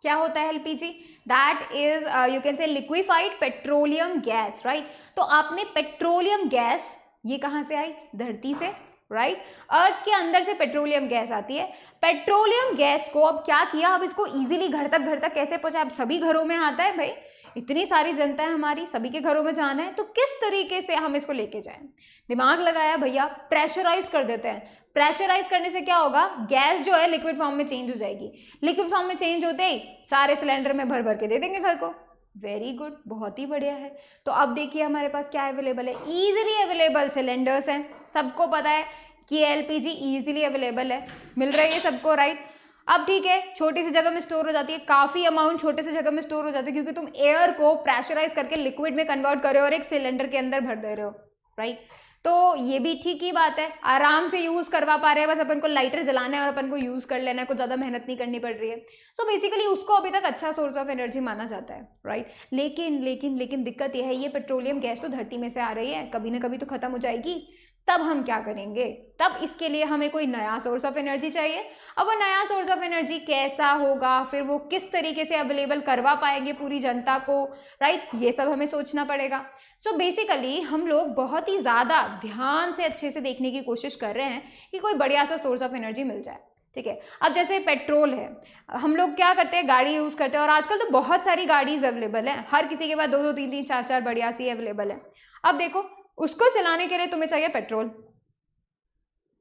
[SPEAKER 1] क्या होता है LPG, that is you can से लिक्विफाइड पेट्रोलियम गैस, राइट। तो आपने पेट्रोलियम गैस, ये कहाँ से आई, धरती से, राइट, अर्थ के अंदर से पेट्रोलियम गैस आती है। पेट्रोलियम गैस को अब क्या किया, अब इसको इजीली घर तक कैसे पहुंचा, अब सभी घरों में आता है भाई, इतनी सारी जनता है हमारी, सभी के घरों में जाना है, तो किस तरीके से हम इसको लेके जाएं। दिमाग लगाया भैया, प्रेशराइज कर देते हैं। प्रेशराइज करने से क्या होगा, गैस जो है लिक्विड फॉर्म में चेंज हो जाएगी, लिक्विड फॉर्म में चेंज होते ही सारे सिलेंडर में भर भर के दे देंगे घर को। वेरी गुड, बहुत ही बढ़िया है। तो अब देखिए हमारे पास क्या अवेलेबल है, ईजिली अवेलेबल सिलेंडर्स हैं, सबको पता है कि एलपीजी ईजिली अवेलेबल है, मिल रही है सबको, राइट। अब ठीक है, छोटी सी जगह में स्टोर हो जाती है, काफी अमाउंट छोटे से जगह में स्टोर हो जाती है, क्योंकि तुम एयर को प्रेशराइज करके लिक्विड में कन्वर्ट कर रहे हो और एक सिलेंडर के अंदर भर दे रहे हो, राइट। तो ये भी ठीक ही बात है, आराम से यूज करवा पा रहे हैं, बस अपन को लाइटर जलाना है और अपन को यूज कर लेना है, कुछ ज्यादा मेहनत नहीं करनी पड़ रही है। सो बेसिकली उसको अभी तक अच्छा सोर्स ऑफ एनर्जी माना जाता है, राइट। लेकिन लेकिन लेकिन दिक्कत यह है, ये पेट्रोलियम गैस तो धरती में से आ रही है, कभी ना कभी तो खत्म हो जाएगी। तब हम क्या करेंगे? तब इसके लिए हमें कोई नया सोर्स ऑफ एनर्जी चाहिए। अब वो नया सोर्स ऑफ एनर्जी कैसा होगा, फिर वो किस तरीके से अवेलेबल करवा पाएंगे पूरी जनता को, राइट, ये सब हमें सोचना पड़ेगा। सो बेसिकली हम लोग बहुत ही ज़्यादा ध्यान से अच्छे से देखने की कोशिश कर रहे हैं कि कोई बढ़िया सा सोर्स ऑफ एनर्जी मिल जाए, ठीक है। अब जैसे पेट्रोल है, हम लोग क्या करते हैं, गाड़ी यूज़ करते हैं, और आजकल तो बहुत सारी गाड़ीज अवेलेबल है, हर किसी के पास 2-2, 3-3, 4-4 बढ़िया सी अवेलेबल है। अब देखो, उसको चलाने के लिए तुम्हें चाहिए पेट्रोल,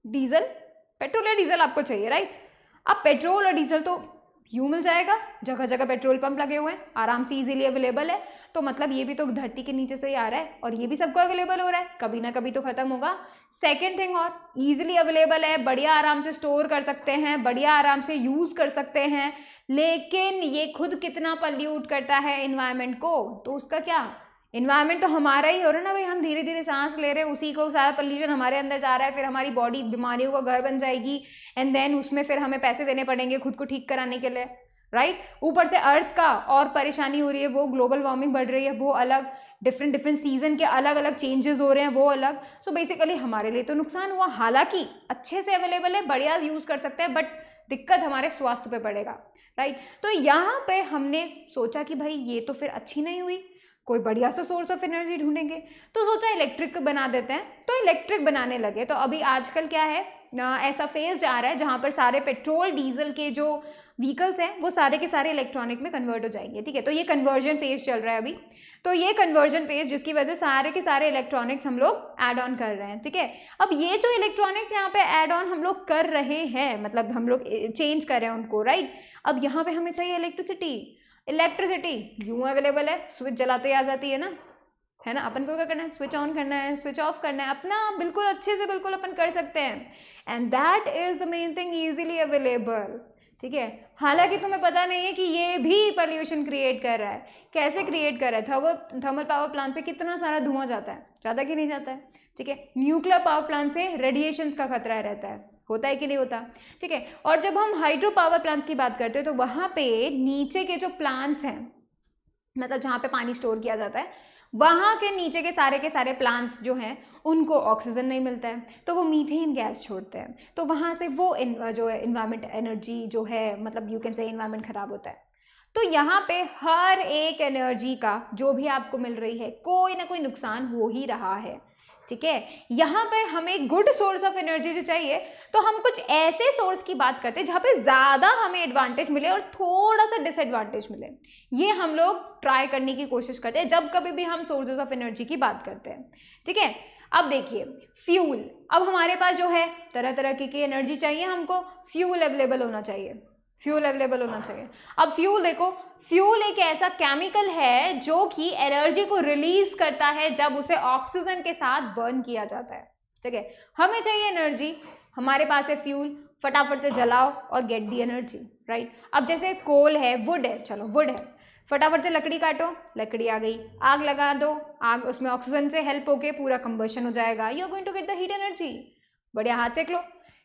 [SPEAKER 1] डीजल, पेट्रोल या डीजल आपको चाहिए, राइट। अब पेट्रोल और डीजल तो यूं मिल जाएगा, जगह जगह पेट्रोल पंप लगे हुए हैं, आराम से इजीली अवेलेबल है, तो मतलब ये भी तो धरती के नीचे से ही आ रहा है और ये भी सबको अवेलेबल हो रहा है, कभी ना कभी तो खत्म होगा। सेकेंड थिंग, और इजीली अवेलेबल है, बढ़िया आराम से स्टोर कर सकते हैं, बढ़िया आराम से यूज कर सकते हैं, लेकिन ये खुद कितना पॉल्यूट करता है एनवायरमेंट को, तो उसका क्या, इन्वायरमेंट तो हमारा ही हो रहा है ना भाई, हम धीरे धीरे सांस ले रहे हैं, उसी को सारा पोल्यूशन हमारे अंदर जा रहा है, फिर हमारी बॉडी बीमारियों का घर बन जाएगी, एंड देन उसमें फिर हमें पैसे देने पड़ेंगे खुद को ठीक कराने के लिए, राइट। ऊपर से अर्थ का और परेशानी हो रही है, वो ग्लोबल वार्मिंग बढ़ रही है, वो अलग, डिफरेंट सीजन के अलग अलग चेंजेस हो रहे हैं, वो अलग। सो बेसिकली हमारे लिए तो नुकसान हुआ, हालांकि अच्छे से अवेलेबल है, बढ़िया यूज कर सकते हैं, बट दिक्कत हमारे स्वास्थ्य पे पड़ेगा, राइट। तो यहाँ पे हमने सोचा कि भाई ये तो फिर अच्छी नहीं हुई, कोई बढ़िया सा सोर्स ऑफ एनर्जी ढूंढेंगे, तो सोचा इलेक्ट्रिक बना देते हैं, तो इलेक्ट्रिक बनाने लगे। तो अभी आजकल क्या है, ऐसा फेज जा रहा है जहाँ पर सारे पेट्रोल डीजल के जो व्हीकल्स हैं वो सारे के सारे इलेक्ट्रॉनिक में कन्वर्ट हो जाएंगे, ठीक है। तो ये कन्वर्जन फेज चल रहा है अभी, तो ये कन्वर्जन फेज जिसकी वजह से सारे के सारे इलेक्ट्रॉनिक्स हम लोग ऐड ऑन कर रहे हैं, ठीक है। अब ये जो इलेक्ट्रॉनिक्स यहाँ पे ऐड ऑन हम लोग कर रहे हैं, मतलब हम लोग चेंज कर रहे हैं उनको, राइट। अब यहाँ पे हमें चाहिए इलेक्ट्रिसिटी, इलेक्ट्रिसिटी यूं अवेलेबल है, स्विच जलाते ही आ जाती है ना, अपन को क्या करना है, स्विच ऑन करना है, स्विच ऑफ करना है, अपना बिल्कुल अच्छे से बिल्कुल अपन कर सकते हैं, and that is the main thing, easily available, ठीक है। हालांकि तुम्हें पता नहीं है कि ये भी पोल्यूशन क्रिएट कर रहा है। कैसे क्रिएट कर रहा है, थर्मल पावर प्लांट से कितना सारा धुआं जाता है, ज़्यादा कि नहीं जाता है, ठीक है। न्यूक्लियर पावर प्लांट से रेडिएशन का खतरा रहता है, होता है कि नहीं होता, ठीक है। और जब हम हाइड्रो पावर प्लांट्स की बात करते हैं तो वहाँ पे नीचे के जो प्लांट्स हैं, मतलब जहाँ पे पानी स्टोर किया जाता है, वहाँ के नीचे के सारे प्लांट्स जो हैं उनको ऑक्सीजन नहीं मिलता है, तो वो मीथेन गैस छोड़ते हैं, तो वहाँ से वो जो है इन्वायरमेंट एनर्जी जो है, मतलब यू कैन से इन्वायरमेंट खराब होता है। तो यहाँ पे हर एक एनर्जी का जो भी आपको मिल रही है, कोई ना कोई नुकसान हो ही रहा है, ठीक है। यहाँ पे हमें गुड सोर्स ऑफ एनर्जी जो चाहिए, तो हम कुछ ऐसे सोर्स की बात करते हैं जहाँ पे ज़्यादा हमें एडवांटेज मिले और थोड़ा सा डिसएडवांटेज मिले, ये हम लोग ट्राई करने की कोशिश करते हैं जब कभी भी हम सोर्सेज ऑफ एनर्जी की बात करते हैं, ठीक है। अब देखिए फ्यूल, अब हमारे पास जो है तरह तरह की एनर्जी चाहिए, हमको फ्यूल अवेलेबल होना चाहिए, फ्यूल अवेलेबल होना चाहिए। अब फ्यूल देखो, फ्यूल एक ऐसा केमिकल है जो कि एनर्जी को रिलीज करता है जब उसे ऑक्सीजन के साथ बर्न किया जाता है, ठीक है। हमें चाहिए एनर्जी, हमारे पास है फ्यूल, फटाफट से जलाओ और गेट दी एनर्जी, राइट। अब जैसे कोल है, वुड है, चलो वुड है, फटाफट से लकड़ी काटो, लकड़ी आ गई, आग लगा दो, आग उसमें ऑक्सीजन से हेल्प होके पूरा कंबशन हो जाएगा, you are going to get the heat energy, बढ़िया हाथ सेक लो।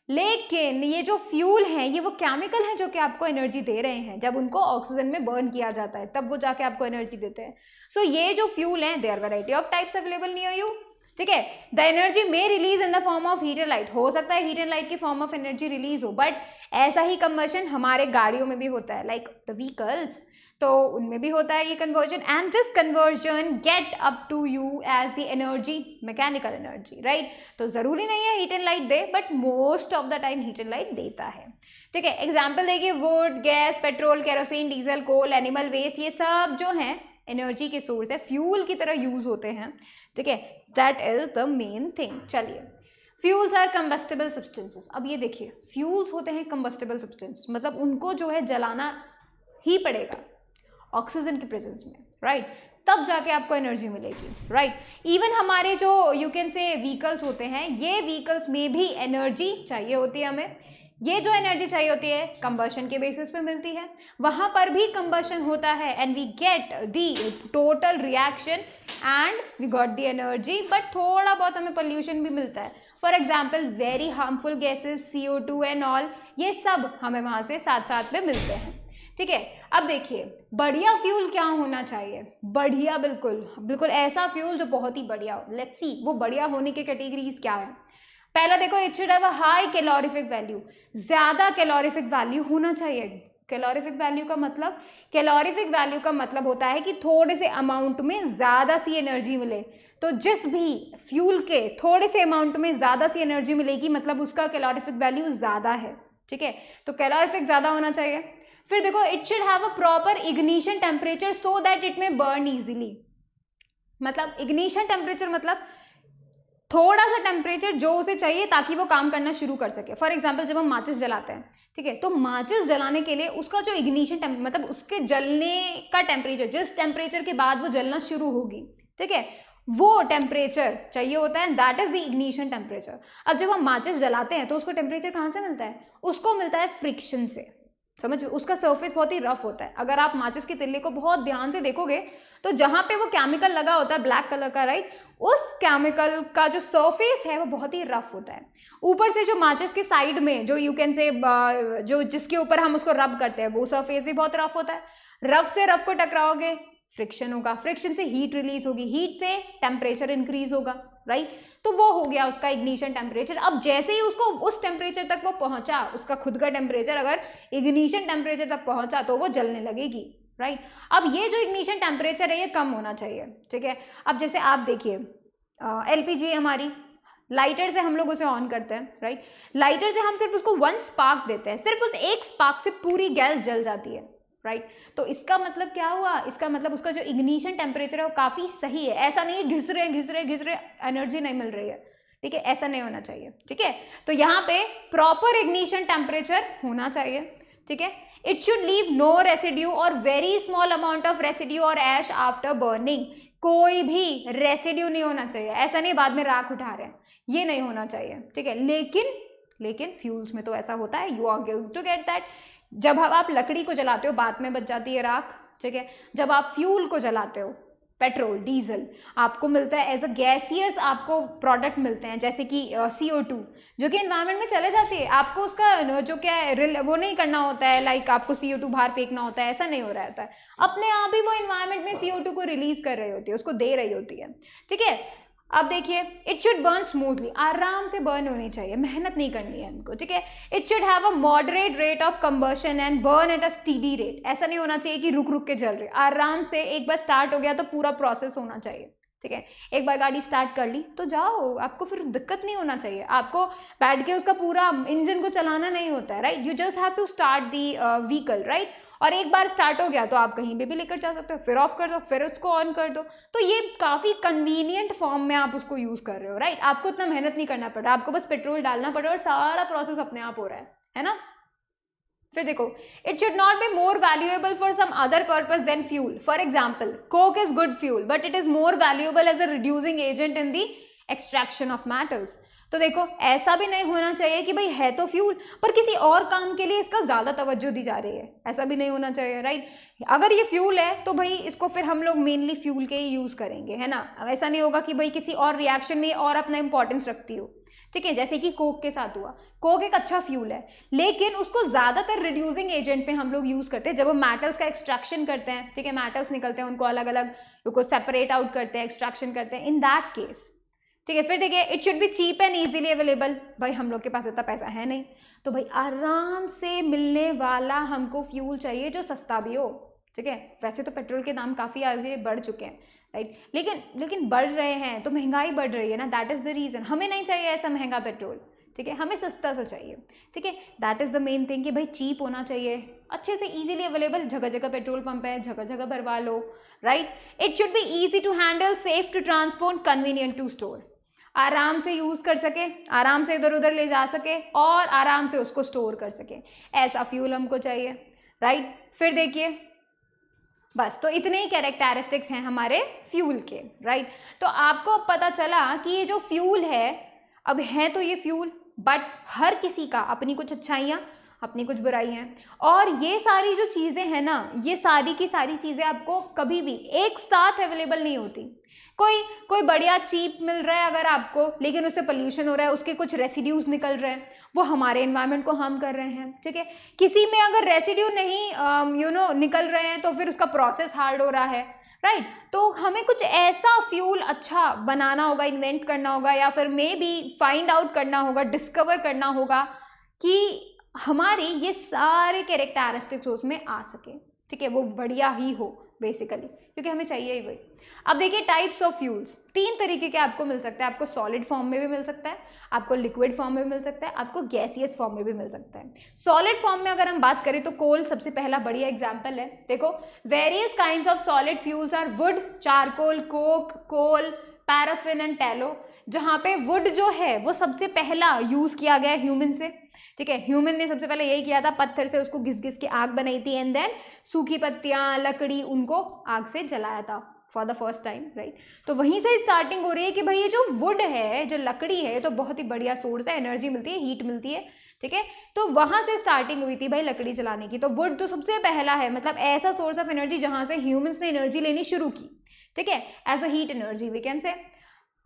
[SPEAKER 1] लेकिन ये जो फ्यूल हैं ये वो केमिकल हैं जो कि आपको एनर्जी दे रहे हैं, जब उनको ऑक्सीजन में बर्न किया जाता है तब वो जाके आपको एनर्जी देते हैं। सो ये जो फ्यूल हैं, there variety of types available near you, ठीक है। द एनर्जी में release in the form of heat and light, हो सकता है हीट एंड लाइट की फॉर्म ऑफ एनर्जी रिलीज हो, बट ऐसा ही कंबशन हमारे गाड़ियों में भी होता है, लाइक द व्हीकल्स, तो उनमें भी होता है ये conversion, and this conversion get up to you as the energy, mechanical energy, right. तो ज़रूरी नहीं है हीट एंड लाइट दे, but most of the time heat and light देता है, ठीक है। एग्जाम्पल देखिए, wood, gas, petrol, kerosene, diesel, coal, animal waste, ये सब जो हैं एनर्जी के सोर्स है, फ्यूल की तरह यूज होते हैं, ठीक है। That is the main thing. चलिए, फ्यूल्स आर कंबस्टेबल सब्सटेंसेस। अब ये देखिए, फ्यूल्स होते हैं कंबस्टेबल सब्सटेंसेस, मतलब उनको जो है जलाना ही पड़ेगा ऑक्सीजन की प्रेजेंस में, राइट, तब जाके आपको एनर्जी मिलेगी, राइट। इवन हमारे जो यू कैन से व्हीकल्स होते हैं, ये व्हीकल्स में भी एनर्जी चाहिए होती है हमें, ये जो एनर्जी चाहिए होती है कंबशन के बेसिस पे मिलती है, वहां पर भी कंबशन होता है and we get the total reaction and we got the energy, but थोड़ा बहुत हमें पोल्यूशन भी मिलता है। For example very harmful gases CO2 and all, ये सब हमें वहां से साथ साथ में मिलते हैं। ठीक है, अब देखिए बढ़िया फ्यूल क्या होना चाहिए, बढ़िया बिल्कुल बिल्कुल ऐसा फ्यूल जो बहुत ही बढ़िया हो। लेट्स सी वो बढ़िया होने के कैटेगरीज क्या है। पहला देखो, it should have a high calorific value, ज्यादा कैलोरीफिक वैल्यू होना चाहिए। कैलोरीफिक वैल्यू का मतलब, कैलोरीफिक वैल्यू का मतलब होता है कि थोड़े से अमाउंट में ज्यादा सी एनर्जी मिले। तो जिस भी फ्यूल के थोड़े से अमाउंट में ज्यादा सी एनर्जी मिलेगी मतलब उसका कैलोरीफिक वैल्यू ज्यादा है। ठीक है, तो कैलोरीफिक ज्यादा होना चाहिए। फिर देखो, it should have a proper ignition temperature so that it में बर्न इजीली। मतलब इग्निशन टेम्परेचर मतलब थोड़ा सा टेम्परेचर जो उसे चाहिए ताकि वो काम करना शुरू कर सके। फॉर एग्जाम्पल जब हम माचिस जलाते हैं, ठीक है, तो माचिस जलाने के लिए उसका जो इग्निशन मतलब उसके जलने का टेम्परेचर, जिस टेम्परेचर के बाद वो जलना शुरू होगी, ठीक है, वो टेम्परेचर चाहिए होता है, that is the ignition temperature. अब जब हम माचिस जलाते हैं तो उसको टेम्परेचर कहाँ से मिलता है? उसको मिलता है फ्रिक्शन से। समझ, उसका सरफेस बहुत ही रफ होता है। अगर आप माचिस की तिल्ली को बहुत ध्यान से देखोगे तो जहां पे वो केमिकल लगा होता है ब्लैक कलर का, राइट, उस केमिकल का जो सरफेस है वो बहुत ही रफ होता है। ऊपर से जो माचिस के साइड में जो यू कैन से जो जिसके ऊपर हम उसको रब करते हैं वो सरफेस भी बहुत रफ होता है। रफ से रफ को टकराओगे, फ्रिक्शन होगा, फ्रिक्शन से हीट रिलीज होगी, हीट से टेम्परेचर इंक्रीज होगा, राइट, तो वो हो गया उसका इग्निशन टेम्परेचर। अब जैसे ही उसको उस टेम्परेचर तक वो पहुंचा, उसका खुद का टेम्परेचर अगर इग्निशन टेम्परेचर तक पहुंचा तो वो जलने लगेगी, राइट। अब ये जो इग्निशन टेम्परेचर है ये कम होना चाहिए। ठीक है, अब जैसे आप देखिए LPG हमारी, लाइटर से हम लोग उसे ऑन करते हैं, राइट, लाइटर से हम सिर्फ उसको 1 स्पार्क देते हैं, सिर्फ उस 1 स्पार्क से पूरी गैस जल जाती है, राइट। तो इसका मतलब क्या हुआ? इसका मतलब उसका जो इग्निशन टेम्परेचर है वो काफी सही है। ऐसा नहीं है घिस रहे एनर्जी नहीं मिल रही है, ठीक है, ऐसा नहीं होना चाहिए। ठीक है, तो यहाँ पे प्रॉपर इग्निशन टेम्परेचर होना चाहिए। ठीक है, it should leave no residue और very small amount of residue और ऐश आफ्टर बर्निंग। कोई भी रेसिड्यू नहीं होना चाहिए, ऐसा नहीं बाद में राख उठा रहे हैं, ये नहीं होना चाहिए। ठीक है, लेकिन फ्यूल्स में तो ऐसा होता है, you are going to get that. जब आप लकड़ी को जलाते हो बाद में बच जाती है राख, ठीक है। जब आप फ्यूल को जलाते हो, पेट्रोल, डीजल, आपको मिलता है एज अ गैसियस, आपको प्रोडक्ट मिलते हैं जैसे कि CO2 जो कि एनवायरनमेंट में चले जाती है। आपको उसका जो क्या है वो नहीं करना होता है, लाइक आपको CO2 बाहर फेंकना होता है, ऐसा नहीं हो रहा होता है, अपने आप ही वो एनवायरनमेंट में CO2 को रिलीज कर रही होती है, उसको दे रही होती है। ठीक है, अब देखिए, इट शुड बर्न स्मूथली, आराम से बर्न होनी चाहिए, मेहनत नहीं करनी है हमको। ठीक है, it should have a moderate rate of combustion and burn at a steady rate. ऐसा नहीं होना चाहिए कि रुक रुक के जल रहे, आराम से एक बार स्टार्ट हो गया तो पूरा प्रोसेस होना चाहिए। ठीक है, एक बार गाड़ी स्टार्ट कर ली तो जाओ, आपको फिर दिक्कत नहीं होना चाहिए, आपको बैठ के उसका पूरा इंजन को चलाना नहीं होता है, right. You just have to start the vehicle, right, और एक बार स्टार्ट हो गया तो आप कहीं पे भी लेकर जा सकते हो, फिर ऑफ कर दो, फिर उसको ऑन कर दो। तो ये काफी कन्वीनियंट फॉर्म में आप उसको यूज कर रहे हो, राइट। आपको इतना मेहनत नहीं करना पड़ रहा, आपको बस पेट्रोल डालना पड़ रहा है और सारा प्रोसेस अपने आप हो रहा है ना। फिर देखो, it should not be more valuable for some other purpose than fuel. For example, coke is good fuel but it is more valuable as a reducing agent in the extraction of metals. तो देखो, ऐसा भी नहीं होना चाहिए कि भाई है तो फ्यूल पर किसी और काम के लिए इसका ज्यादा तवज्जो दी जा रही है, ऐसा भी नहीं होना चाहिए, राइट। अगर ये फ्यूल है तो भाई इसको फिर हम लोग मेनली फ्यूल के ही यूज करेंगे, है ना। ऐसा नहीं होगा कि भाई किसी और रिएक्शन में और अपना इंपॉर्टेंस रखती हो। ठीक है, जैसे कि कोक के साथ हुआ, कोक एक अच्छा फ्यूल है लेकिन उसको ज्यादातर रिड्यूसिंग एजेंट पे हम लोग यूज करते हैं जब हम मेटल्स का एक्सट्रैक्शन करते हैं। ठीक है, मेटल्स निकलते हैं, उनको अलग अलग उनको सेपरेट आउट करते हैं, एक्सट्रैक्शन करते हैं, इन दैट केस। ठीक है, फिर देखिए, it should be cheap and easily available. भाई हम लोग के पास इतना पैसा है नहीं, तो भाई आराम से मिलने वाला हमको फ्यूल चाहिए जो सस्ता भी हो। ठीक है, वैसे तो पेट्रोल के दाम काफ़ी आगे बढ़ चुके हैं, राइट, लेकिन बढ़ रहे हैं तो महंगाई बढ़ रही है ना, दैट इज़ द रीज़न। हमें नहीं चाहिए ऐसा महंगा पेट्रोल, ठीक है, हमें सस्ता सा चाहिए। ठीक है, that is the main thing कि भाई चीप होना चाहिए, अच्छे से इजीली अवेलेबल, जगह जगह पेट्रोल पंप है, जगह जगह भरवा लो, right. It should be easy to handle, safe to transport, convenient to store. आराम से यूज कर सके, आराम से इधर उधर ले जा सके और आराम से उसको स्टोर कर सके, ऐसा फ्यूल हमको चाहिए, राइट। फिर देखिए, बस तो इतने ही कैरेक्टरिस्टिक्स हैं हमारे फ्यूल के, राइट। तो आपको अब पता चला कि ये जो फ्यूल है, अब है तो ये फ्यूल, बट हर किसी का अपनी कुछ अच्छाइयाँ, अपनी कुछ बुराई हैं, और ये सारी जो चीज़ें हैं ना, ये सारी की सारी चीज़ें आपको कभी भी एक साथ अवेलेबल नहीं होती। कोई बढ़िया चीप मिल रहा है अगर आपको, लेकिन उससे पोल्यूशन हो रहा है, उसके कुछ रेसिड्यूज निकल रहे हैं, वो हमारे एनवायरनमेंट को हार्म कर रहे हैं, ठीक है। किसी में अगर रेसिड्यू नहीं निकल रहे हैं तो फिर उसका प्रोसेस हार्ड हो रहा है, राइट। तो हमें कुछ ऐसा फ्यूल अच्छा बनाना होगा, इन्वेंट करना होगा, या फिर मे बी फाइंड आउट करना होगा, डिस्कवर करना होगा कि हमारी ये सारे कैरेक्टरिस्टिक्स उसमें आ सके, ठीक है, वो बढ़िया ही हो बेसिकली, क्योंकि हमें चाहिए ही वही। अब देखिए टाइप्स ऑफ फ्यूल्स, 3 तरीके के आपको मिल सकते हैं। आपको सॉलिड फॉर्म में भी मिल सकता है, आपको लिक्विड फॉर्म में भी मिल सकता है, आपको गैसियस फॉर्म में भी मिल सकता है। सॉलिड फॉर्म में अगर हम बात करें तो कोल सबसे पहला बढ़िया एग्जाम्पल है। देखो, various kinds of solid fuels are wood, charcoal, coke, coal, paraffin and tallow. जहाँ पे वुड जो है वो सबसे पहला यूज किया गया ह्यूमन से, ठीक है। ह्यूमन ने सबसे पहले यही किया था, पत्थर से उसको घिस घिस के आग बनाई थी, एंड देन सूखी पत्तियां, लकड़ी, उनको आग से जलाया था for the first time, right. तो वहीं से स्टार्टिंग हो रही है कि भाई ये जो वुड है, जो लकड़ी है, तो बहुत ही बढ़िया सोर्स है, एनर्जी मिलती है, हीट मिलती है, ठीक है। तो वहां से स्टार्टिंग हुई थी भाई लकड़ी जलाने की। तो वुड तो सबसे पहला है, मतलब ऐसा सोर्स ऑफ एनर्जी जहां से ह्यूमंस ने एनर्जी लेनी शुरू की, ठीक है, as a heat energy we can say.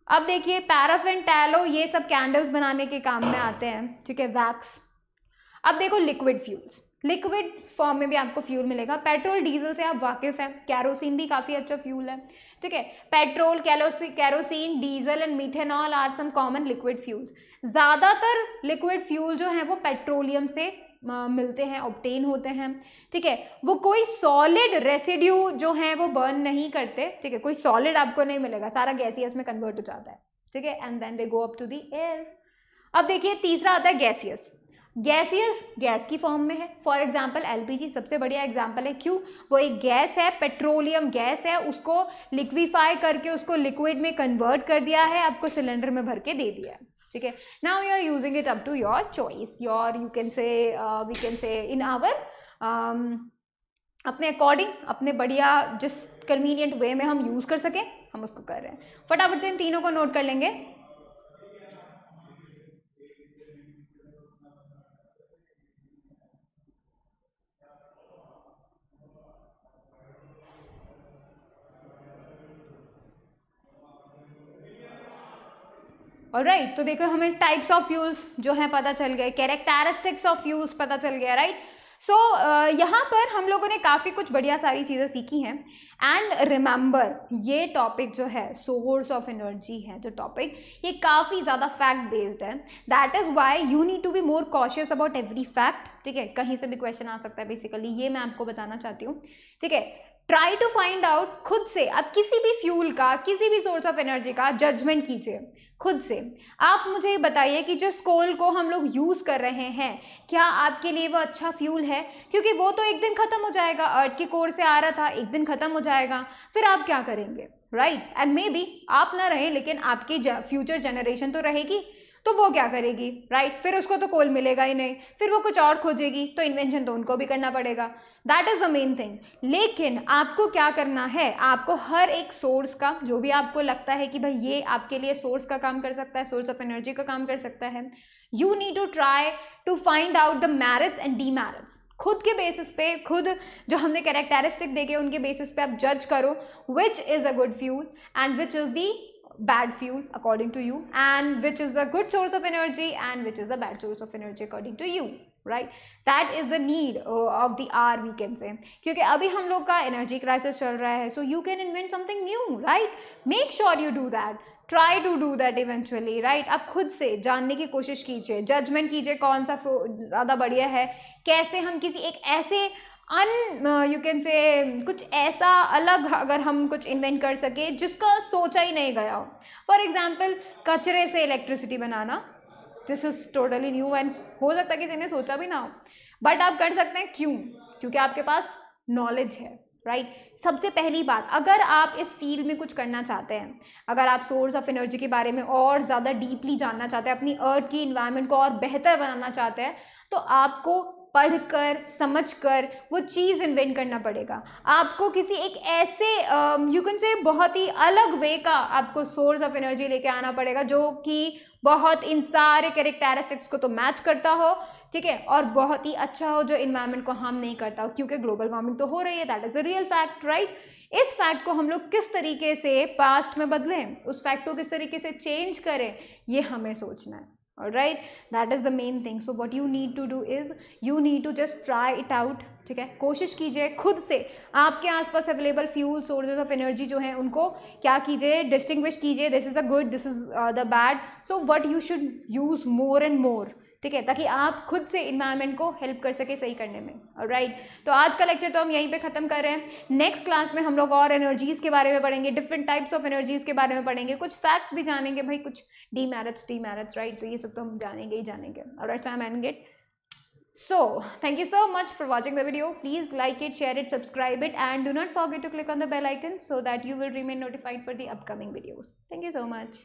[SPEAKER 1] अब देखिए पैराफिन, टैलो, ये सब कैंडल्स बनाने के काम में आते हैं, ठीक है, वैक्स। अब देखो लिक्विड फ्यूल्स, लिक्विड फॉर्म में भी आपको फ्यूल मिलेगा। पेट्रोल, डीजल से आप वाकिफ हैं, कैरोसिन भी काफ़ी अच्छा फ्यूल है, ठीक है। Petrol, kerosene, diesel and methanol are some common liquid fuels. ज़्यादातर लिक्विड फ्यूल जो हैं वो पेट्रोलियम से मिलते हैं, ऑब्टेन होते हैं, ठीक है। वो कोई सॉलिड रेसिड्यू जो है वो बर्न नहीं करते, ठीक है, कोई सॉलिड आपको नहीं मिलेगा, सारा गैसियस में कन्वर्ट हो जाता है, ठीक है, and then they go up to the air. अब देखिए तीसरा आता है गैसियस। गैसियस गैस की फॉर्म में है, फॉर एग्जाम्पल एलपीजी सबसे बढ़िया एग्जाम्पल है। क्यों? वो एक गैस है, पेट्रोलियम गैस है, उसको लिक्विफाई करके उसको लिक्विड में कन्वर्ट कर दिया है, आपको सिलेंडर में भर के दे दिया है, ठीक है। Now you are using it up to your choice, your you can say we can say in our अपने अकॉर्डिंग, अपने बढ़िया जिस कन्वीनियंट वे में हम यूज़ कर सकें हम उसको कर रहे हैं। फटाफट से इन तीनों को नोट कर लेंगे। ऑलराइट, तो देखो हमें टाइप्स ऑफ फ्यूल्स जो है पता चल गए, कैरेक्टरिस्टिक्स ऑफ फ्यूल्स पता चल गया, राइट। सो यहाँ पर हम लोगों ने काफ़ी कुछ बढ़िया सारी चीज़ें सीखी हैं। एंड रिमेंबर, ये टॉपिक जो है सोर्स ऑफ एनर्जी है जो टॉपिक, ये काफ़ी ज़्यादा फैक्ट बेस्ड है। That is why you need to be more cautious about every fact, ठीक है। कहीं से भी क्वेश्चन आ सकता है, बेसिकली ये मैं आपको बताना चाहती हूँ, ठीक है। ट्राई टू फाइंड आउट खुद से, आप किसी भी फ्यूल का, किसी भी सोर्स ऑफ एनर्जी का जजमेंट कीजिए खुद से। आप मुझे बताइए कि जिस कोल को हम लोग यूज़ कर रहे हैं, क्या आपके लिए वो अच्छा फ्यूल है? क्योंकि वो तो एक दिन ख़त्म हो जाएगा, अर्थ के कोर से आ रहा था, एक दिन ख़त्म हो जाएगा, फिर आप क्या करेंगे, राइट। एंड मे बी आप ना रहें, लेकिन आपकी फ्यूचर जनरेशन तो रहेगी, तो वो क्या करेगी, राइट। फिर उसको तो कोल मिलेगा ही नहीं, फिर वो कुछ और खोजेगी, तो इन्वेंशन तो उनको भी करना पड़ेगा। That is the main thing. लेकिन आपको क्या करना है, आपको हर एक सोर्स का, जो भी आपको लगता है कि भाई ये आपके लिए सोर्स का काम कर सकता है, सोर्स ऑफ एनर्जी का काम कर सकता है, you need to try to find out the merits and demerits. खुद के बेसिस पे, खुद जो हमने कैरेक्टरिस्टिक देखे उनके बेसिस पे आप जज करो which is a good fuel and which is the bad fuel according to you, and which is the good source of energy and which is the bad source of energy according to you, right. That is the need of the hour we can say, क्योंकि अभी हम लोग का energy crisis चल रहा है, so you can invent something new, right. Make sure you do that, try to do that eventually, right. आप खुद से जानने की कोशिश कीजिए, जजमेंट कीजिए कौन सा ज़्यादा बढ़िया है, कैसे हम किसी एक ऐसे यू कैन से कुछ ऐसा अलग अगर हम कुछ इन्वेंट कर सके जिसका सोचा ही नहीं गया हो। फॉर एग्जाम्पल कचरे से electricity banana, this is totally new and हो सकता है किसी ने सोचा भी ना हो, बट आप कर सकते हैं। क्यों? क्योंकि आपके पास नॉलेज है, राइट। सबसे पहली बात, अगर आप इस फील्ड में कुछ करना चाहते हैं, अगर आप सोर्स ऑफ एनर्जी के बारे में और ज़्यादा डीपली जानना चाहते हैं, अपनी अर्थ की इन्वायरमेंट को और बेहतर बनाना चाहते हैं, तो आपको पढ़कर समझकर वो चीज़ इन्वेंट करना पड़ेगा। आपको किसी एक ऐसे यू कैन से बहुत ही अलग वे का आपको सोर्स ऑफ एनर्जी लेके आना पड़ेगा जो कि बहुत इन सारे कैरेक्टरिस्टिक्स को तो मैच करता हो, ठीक है, और बहुत ही अच्छा हो, जो इन्वायरमेंट को हार्म नहीं करता हो, क्योंकि ग्लोबल वार्मिंग तो हो रही है, that is the real fact, right. इस फैक्ट को हम लोग किस तरीके से पास्ट में बदलें, उस फैक्ट को किस तरीके से चेंज करें, ये हमें सोचना है। Alright, that is the main thing. So what you need to do is you need to just try it out. ठीक है, कोशिश कीजिए खुद से आपके आसपास available fuel sources of energy जो हैं उनको क्या कीजिए, डिस्टिंग्विश कीजिए, this is a good, this is the bad, so what you should use more and more, ठीक है, ताकि आप खुद से इन्वायरमेंट को हेल्प कर सके सही करने में। ऑलराइट, तो आज का लेक्चर तो हम यहीं पे ख़त्म कर रहे हैं। नेक्स्ट क्लास में हम लोग और एनर्जीज़ के बारे में पढ़ेंगे, डिफरेंट टाइप्स ऑफ एनर्जीज़ के बारे में पढ़ेंगे, कुछ फैक्ट्स भी जानेंगे भाई, कुछ डीमेरिट्स, राइट, तो ये सब तो हम जानेंगे ही जानेंगे। Alright, so I am ending it. So, thank you so much for watching the video. Please like it, share it, subscribe it, and do not forget to click on the bell icon so that you will remain notified for the upcoming videos. Thank you so much.